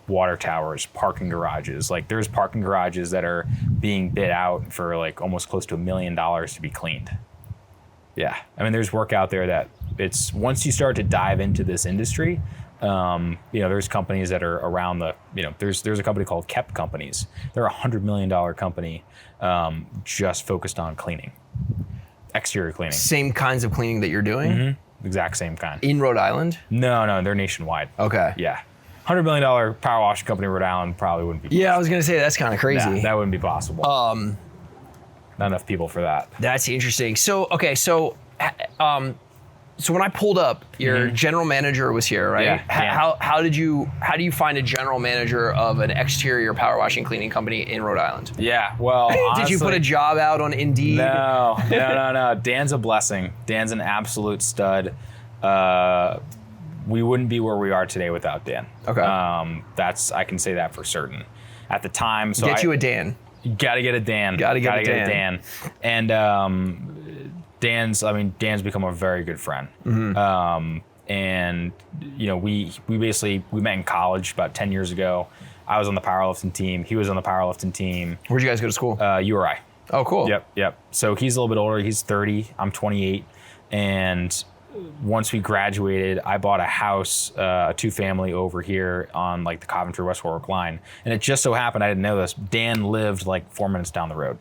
Speaker 1: water towers, parking garages. Like there's parking garages that are being bid out for like almost close to $1 million to be cleaned. Yeah, I mean, there's work out there that it's once you start to dive into this industry, there's companies that are around there's a company called Kept Companies. They're a $100 million company just focused on cleaning, exterior cleaning.
Speaker 2: Same kinds of cleaning that you're doing?
Speaker 1: Exact same kind.
Speaker 2: In Rhode Island?
Speaker 1: No, they're nationwide.
Speaker 2: Okay.
Speaker 1: Yeah. $100 million power washing company in Rhode Island probably wouldn't be possible.
Speaker 2: Yeah, I was going to say, that's kind of crazy.
Speaker 1: Nah, that wouldn't be possible. Not enough people for that.
Speaker 2: That's interesting. So when I pulled up, your general manager was here, right? Yeah. How do you find a general manager of an exterior power washing cleaning company in Rhode Island?
Speaker 1: Yeah, well, honestly,
Speaker 2: did you put a job out on Indeed?
Speaker 1: No. Dan's a blessing. Dan's an absolute stud. We wouldn't be where we are today without Dan.
Speaker 2: Okay.
Speaker 1: I can say that for certain. At the time,
Speaker 2: you a Dan.
Speaker 1: You gotta get a Dan.
Speaker 2: Gotta get a Dan.
Speaker 1: And Dan's become a very good friend. And we met in college about 10 years ago. I was on the powerlifting team. He was on the powerlifting team.
Speaker 2: Where'd you guys go to school?
Speaker 1: URI.
Speaker 2: Oh, cool.
Speaker 1: Yep. So he's a little bit older. He's 30. I'm 28. And once we graduated, I bought a house, a 2-family over here on like the Coventry West Warwick line. And it just so happened, I didn't know this, Dan lived like 4 minutes down the road.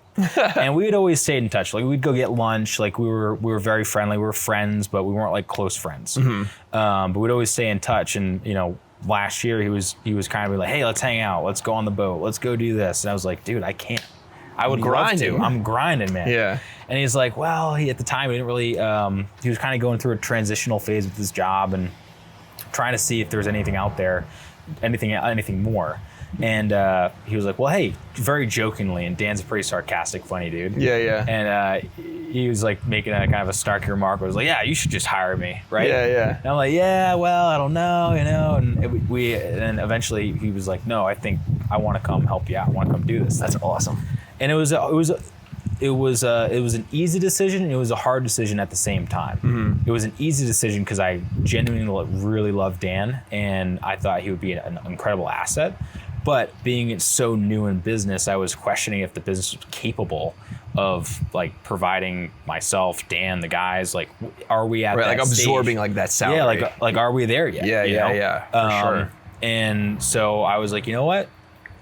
Speaker 1: And we had always stayed in touch. Like we'd go get lunch. Like we were very friendly. We were friends, but we weren't like close friends. But we'd always stay in touch. And last year he was kind of like, hey, let's hang out. Let's go on the boat. Let's go do this. And I was like, dude, I can't. I would love to. I'm grinding, man.
Speaker 2: Yeah.
Speaker 1: And he's like, well, at the time, he didn't really, he was kind of going through a transitional phase with his job and trying to see if there's anything out there, anything more. And he was like, well, hey, very jokingly, and Dan's a pretty sarcastic, funny dude.
Speaker 2: Yeah.
Speaker 1: And he was like making a kind of a snarky remark. I was like, yeah, you should just hire me, right?
Speaker 2: Yeah.
Speaker 1: And I'm like, yeah, well, I don't know, and eventually he was like, no, I think I want to come help you out. I want to come do this.
Speaker 2: That's awesome.
Speaker 1: And it was an easy decision and it was a hard decision at the same time. It was an easy decision because I genuinely really loved Dan and I thought he would be an incredible asset. But being so new in business, I was questioning if the business was capable of like providing myself, Dan, the guys. Like, are we at that
Speaker 2: like absorbing
Speaker 1: stage?
Speaker 2: like that salary?
Speaker 1: Yeah, like are we there yet?
Speaker 2: Yeah, for sure.
Speaker 1: And so I was like, you know what?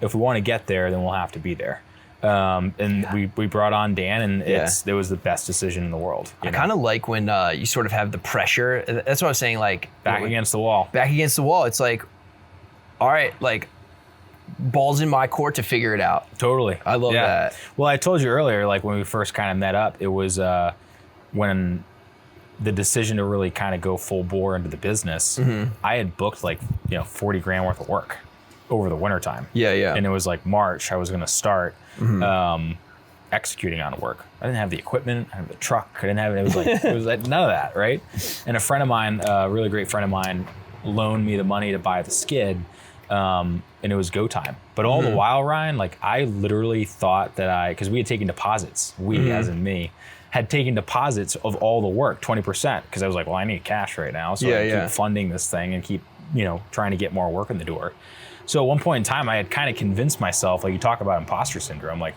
Speaker 1: If we want to get there, then we'll have to be there. We brought on Dan, and it was the best decision in the world.
Speaker 2: I kind of like when you sort of have the pressure. That's what I was saying. Like
Speaker 1: back against the wall.
Speaker 2: Back against the wall. It's like, all right, like balls in my court to figure it out.
Speaker 1: Totally.
Speaker 2: I love that.
Speaker 1: Well, I told you earlier, like when we first kind of met up, it was when the decision to really kind of go full bore into the business. I had booked like 40 grand worth of work over the wintertime.
Speaker 2: Yeah.
Speaker 1: And it was like March, I was going to start executing on work. I didn't have the equipment, I didn't have the truck, I didn't have it. It was like none of that, right? And a friend of mine, a really great friend of mine, loaned me the money to buy the skid, and it was go time. But all the while, Ryan, like I literally thought that because we had taken deposits, as in me, had taken deposits of all the work, 20%, because I was like, well, I need cash right now. So I keep funding this thing and keep, trying to get more work in the door. So at one point in time, I had kind of convinced myself, like you talk about imposter syndrome, like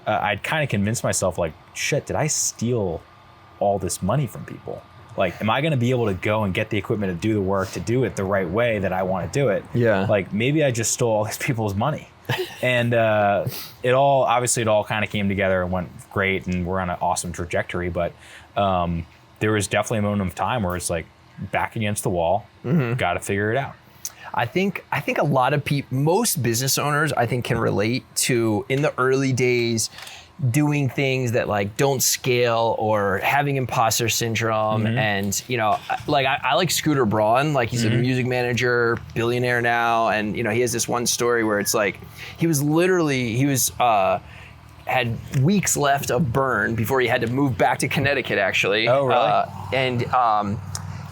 Speaker 1: I'd kind of convinced myself like, shit, did I steal all this money from people? Like, am I going to be able to go and get the equipment to do the work, to do it the right way that I want to do it?
Speaker 2: Yeah.
Speaker 1: Like maybe I just stole all these people's money. And it all kind of came together and went great, and we're on an awesome trajectory. But there was definitely a moment of time where it's like back against the wall, got to figure it out.
Speaker 2: I think a lot of people, most business owners, I think can relate to in the early days doing things that like don't scale or having imposter syndrome. And like I like Scooter Braun, like he's a music manager, billionaire now, and he has this one story where it's like he had weeks left of burn before he had to move back to Connecticut actually.
Speaker 1: Oh really?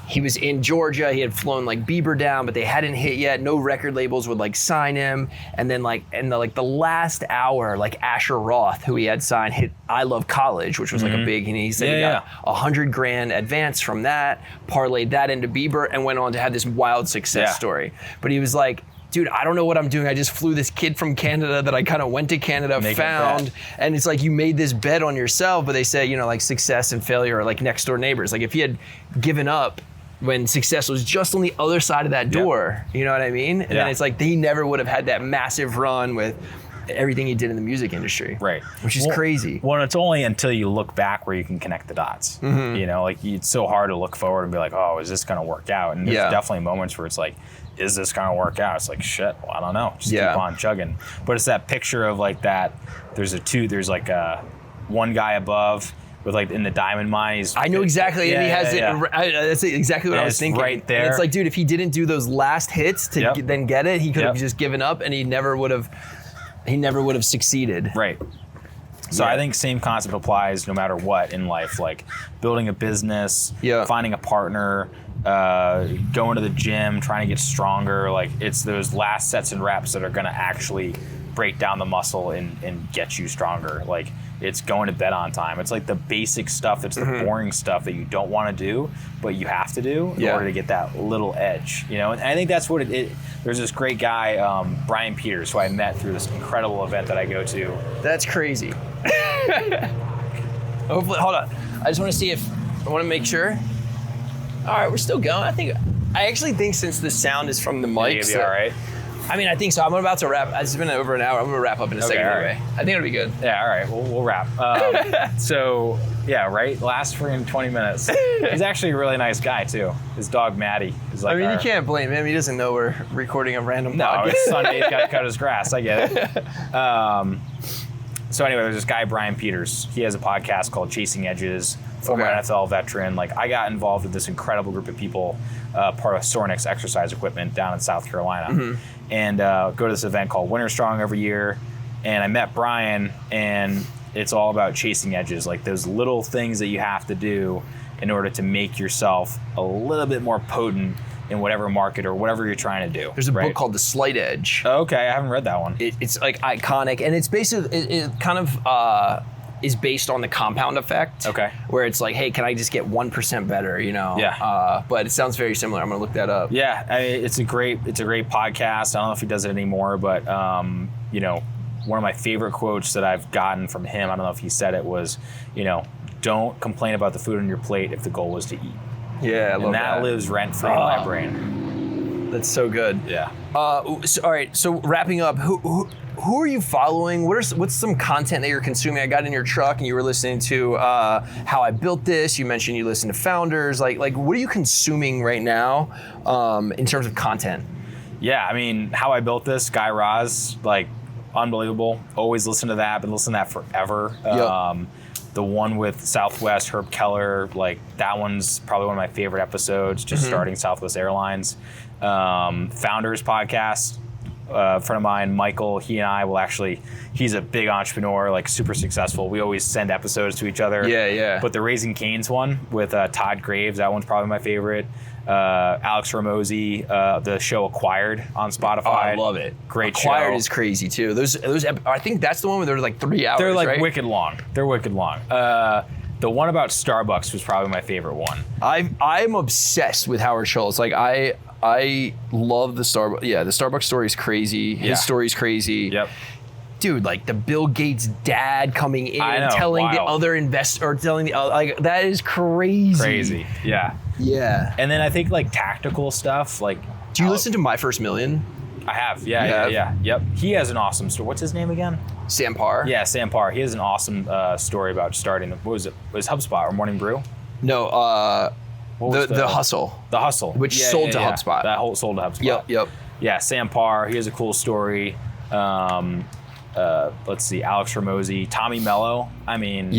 Speaker 2: He was in Georgia. He had flown like Bieber down, but they hadn't hit yet. No record labels would like sign him. And then like in the last hour, like Asher Roth, who he had signed, hit I Love College, which was like a big. And he said he got $100 grand advance from that, parlayed that into Bieber, and went on to have this wild success story. But he was like, dude, I don't know what I'm doing. I just flew this kid from Canada that I kind of went to Canada, found, and it's like you made this bet on yourself. But they say like success and failure are like next door neighbors. Like if he had given up when success was just on the other side of that door, you know what I mean? And then it's like he never would have had that massive run with everything he did in the music industry.
Speaker 1: Right.
Speaker 2: Which is crazy.
Speaker 1: Well, it's only until you look back where you can connect the dots. Like it's so hard to look forward and be like, oh, is this going to work out? And there's definitely moments where it's like, is this going to work out? It's like, shit, well, I don't know. Just keep on chugging. But it's that picture of like that, there's like one guy above, with like in the diamond mine,
Speaker 2: I know exactly, and he has it. That's exactly what I was thinking.
Speaker 1: Right there.
Speaker 2: And it's like, dude, if he didn't do those last hits to then get it, he could have just given up, and he never would have succeeded.
Speaker 1: Right. So I think same concept applies no matter what in life, like building a business, finding a partner, going to the gym, trying to get stronger. Like it's those last sets and reps that are going to actually break down the muscle and get you stronger. Like It's going to bed on time. It's like the basic stuff that's the boring stuff that you don't want to do, but you have to do in order to get that little edge, you know? And I think that's what it there's this great guy, Brian Peters, who I met through this incredible event that I go to.
Speaker 2: That's crazy. Hopefully, hold on. I just want to see I want to make sure. All right, we're still going. I actually think since the sound is from the mics.
Speaker 1: You'll be all right.
Speaker 2: I mean, I think so. I'm about to wrap. It's been over an hour. I'm going to wrap up in a second anyway. I think it'll be good.
Speaker 1: Yeah, all right. We'll wrap. So, yeah, right? Last freaking 20 minutes. He's actually a really nice guy, too. His dog, Maddie, is like
Speaker 2: you can't blame him. He doesn't know we're recording a random podcast.
Speaker 1: No, it's Sunday. He's got to cut his grass. I get it. So anyway, there's this guy, Brian Peters. He has a podcast called Chasing Edges, former NFL veteran. Like, I got involved with this incredible group of people, part of Sornix exercise equipment down in South Carolina. And go to this event called Winter Strong every year. And I met Brian, and it's all about chasing edges, like those little things that you have to do in order to make yourself a little bit more potent in whatever market or whatever you're trying to do.
Speaker 2: There's a book called The Slight Edge.
Speaker 1: Okay, I haven't read that one.
Speaker 2: It's like iconic, and it's basically, it kind of is based on the compound effect.
Speaker 1: Okay.
Speaker 2: Where it's like, hey, can I just get 1% better, you know?
Speaker 1: Yeah.
Speaker 2: But it sounds very similar. I'm gonna look that up.
Speaker 1: Yeah, I mean, it's a great podcast. I don't know if he does it anymore, but you know, one of my favorite quotes that I've gotten from him, I don't know if he said it, was, you know, don't complain about the food on your plate if the goal was to eat.
Speaker 2: Yeah, I love
Speaker 1: and that lives rent free in my brain.
Speaker 2: That's so good.
Speaker 1: Yeah.
Speaker 2: All right. So wrapping up, who are you following? What's some content that you're consuming? I got in your truck and you were listening to How I Built This. You mentioned you listen to Founders. Like what are you consuming right now in terms of content?
Speaker 1: Yeah, I mean, How I Built This, Guy Raz, like unbelievable. Always listen to that. Been listening to that forever.
Speaker 2: Yep.
Speaker 1: The one with Southwest, Herb Keller, like that one's probably one of my favorite episodes, just starting Southwest Airlines. Founders podcast, a friend of mine, Michael, he and I will actually, he's a big entrepreneur, like super successful. We always send episodes to each other.
Speaker 2: Yeah.
Speaker 1: But the Raising Cane's one with Todd Graves, that one's probably my favorite. Alex Ramosi, the show Acquired on Spotify.
Speaker 2: Oh, I love it.
Speaker 1: Great show.
Speaker 2: Acquired is crazy too. Those I think that's the one where they're like 3 hours.
Speaker 1: They're like
Speaker 2: right?
Speaker 1: wicked long. The one about Starbucks was probably my favorite one.
Speaker 2: I'm obsessed with Howard Schultz. Like I love the Starbucks. Yeah, the Starbucks story is crazy. His story is crazy.
Speaker 1: Yep.
Speaker 2: Dude, like the Bill Gates dad coming in and telling
Speaker 1: wild.
Speaker 2: the other investor, or telling the like, that is crazy.
Speaker 1: Crazy. Yeah.
Speaker 2: Yeah.
Speaker 1: And then I think like tactical stuff, like.
Speaker 2: Do you listen to My First Million?
Speaker 1: I have. Yeah. Yep. He has an awesome story. What's his name again?
Speaker 2: Sam Parr.
Speaker 1: Yeah, Sam Parr. He has an awesome story about starting. What was it? Was HubSpot or Morning Brew?
Speaker 2: No. The Hustle.
Speaker 1: The Hustle,
Speaker 2: which sold to HubSpot.
Speaker 1: That whole sold to HubSpot.
Speaker 2: Yep.
Speaker 1: Yeah, Sam Parr. He has a cool story. Let's see, Alex Ramosi, Tommy Mello. I mean,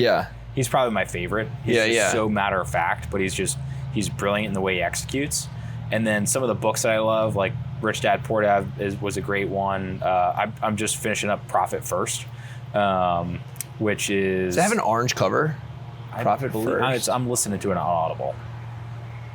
Speaker 1: he's probably my favorite. He's so matter of fact, but he's brilliant in the way he executes. And then some of the books that I love, like Rich Dad Poor Dad was a great one. I'm just finishing up Profit First, which is.
Speaker 2: Does it have an orange cover? Profit First.
Speaker 1: I'm listening to it on Audible.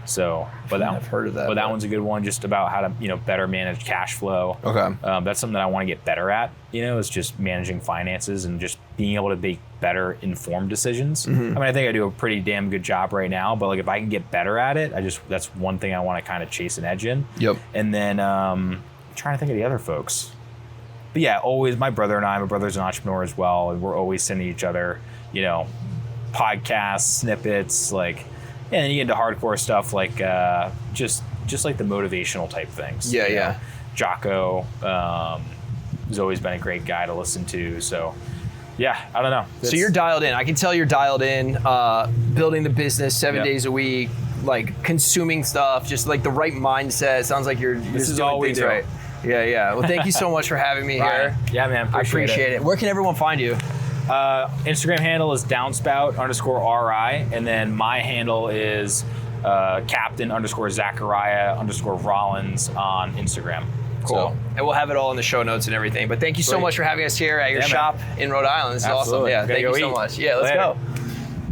Speaker 1: So, but
Speaker 2: I've heard of that.
Speaker 1: But that one's a good one, just about how to better manage cash flow.
Speaker 2: Okay.
Speaker 1: That's something that I want to get better at. Is just managing finances and just being able to make better informed decisions. I mean, I think I do a pretty damn good job right now, but like if I can get better at it, that's one thing I want to kind of chase an edge in.
Speaker 2: Yep.
Speaker 1: And then I'm trying to think of the other folks. But yeah, always my brother's an entrepreneur as well, and we're always sending each other, podcasts, snippets, like. And then you get into hardcore stuff like just like the motivational type things.
Speaker 2: Yeah.
Speaker 1: Jocko has always been a great guy to listen to. So, yeah, I don't know.
Speaker 2: So you're dialed in. I can tell you're dialed in, building the business 7 days a week, like consuming stuff, just like the right mindset. Sounds like you're
Speaker 1: this is
Speaker 2: doing
Speaker 1: all we
Speaker 2: things
Speaker 1: do.
Speaker 2: Right. Yeah. Well, thank you so much for having me here.
Speaker 1: Yeah, man.
Speaker 2: I appreciate it. Where can everyone find you?
Speaker 1: Instagram handle is downspout_RI, and then my handle is Captain_Zachariah_Rollins on Instagram.
Speaker 2: Cool. So, and we'll have it all in the show notes and everything. But thank you so much for having us here at your shop in Rhode Island. This is awesome. Yeah, thank you so much. Yeah, let's go.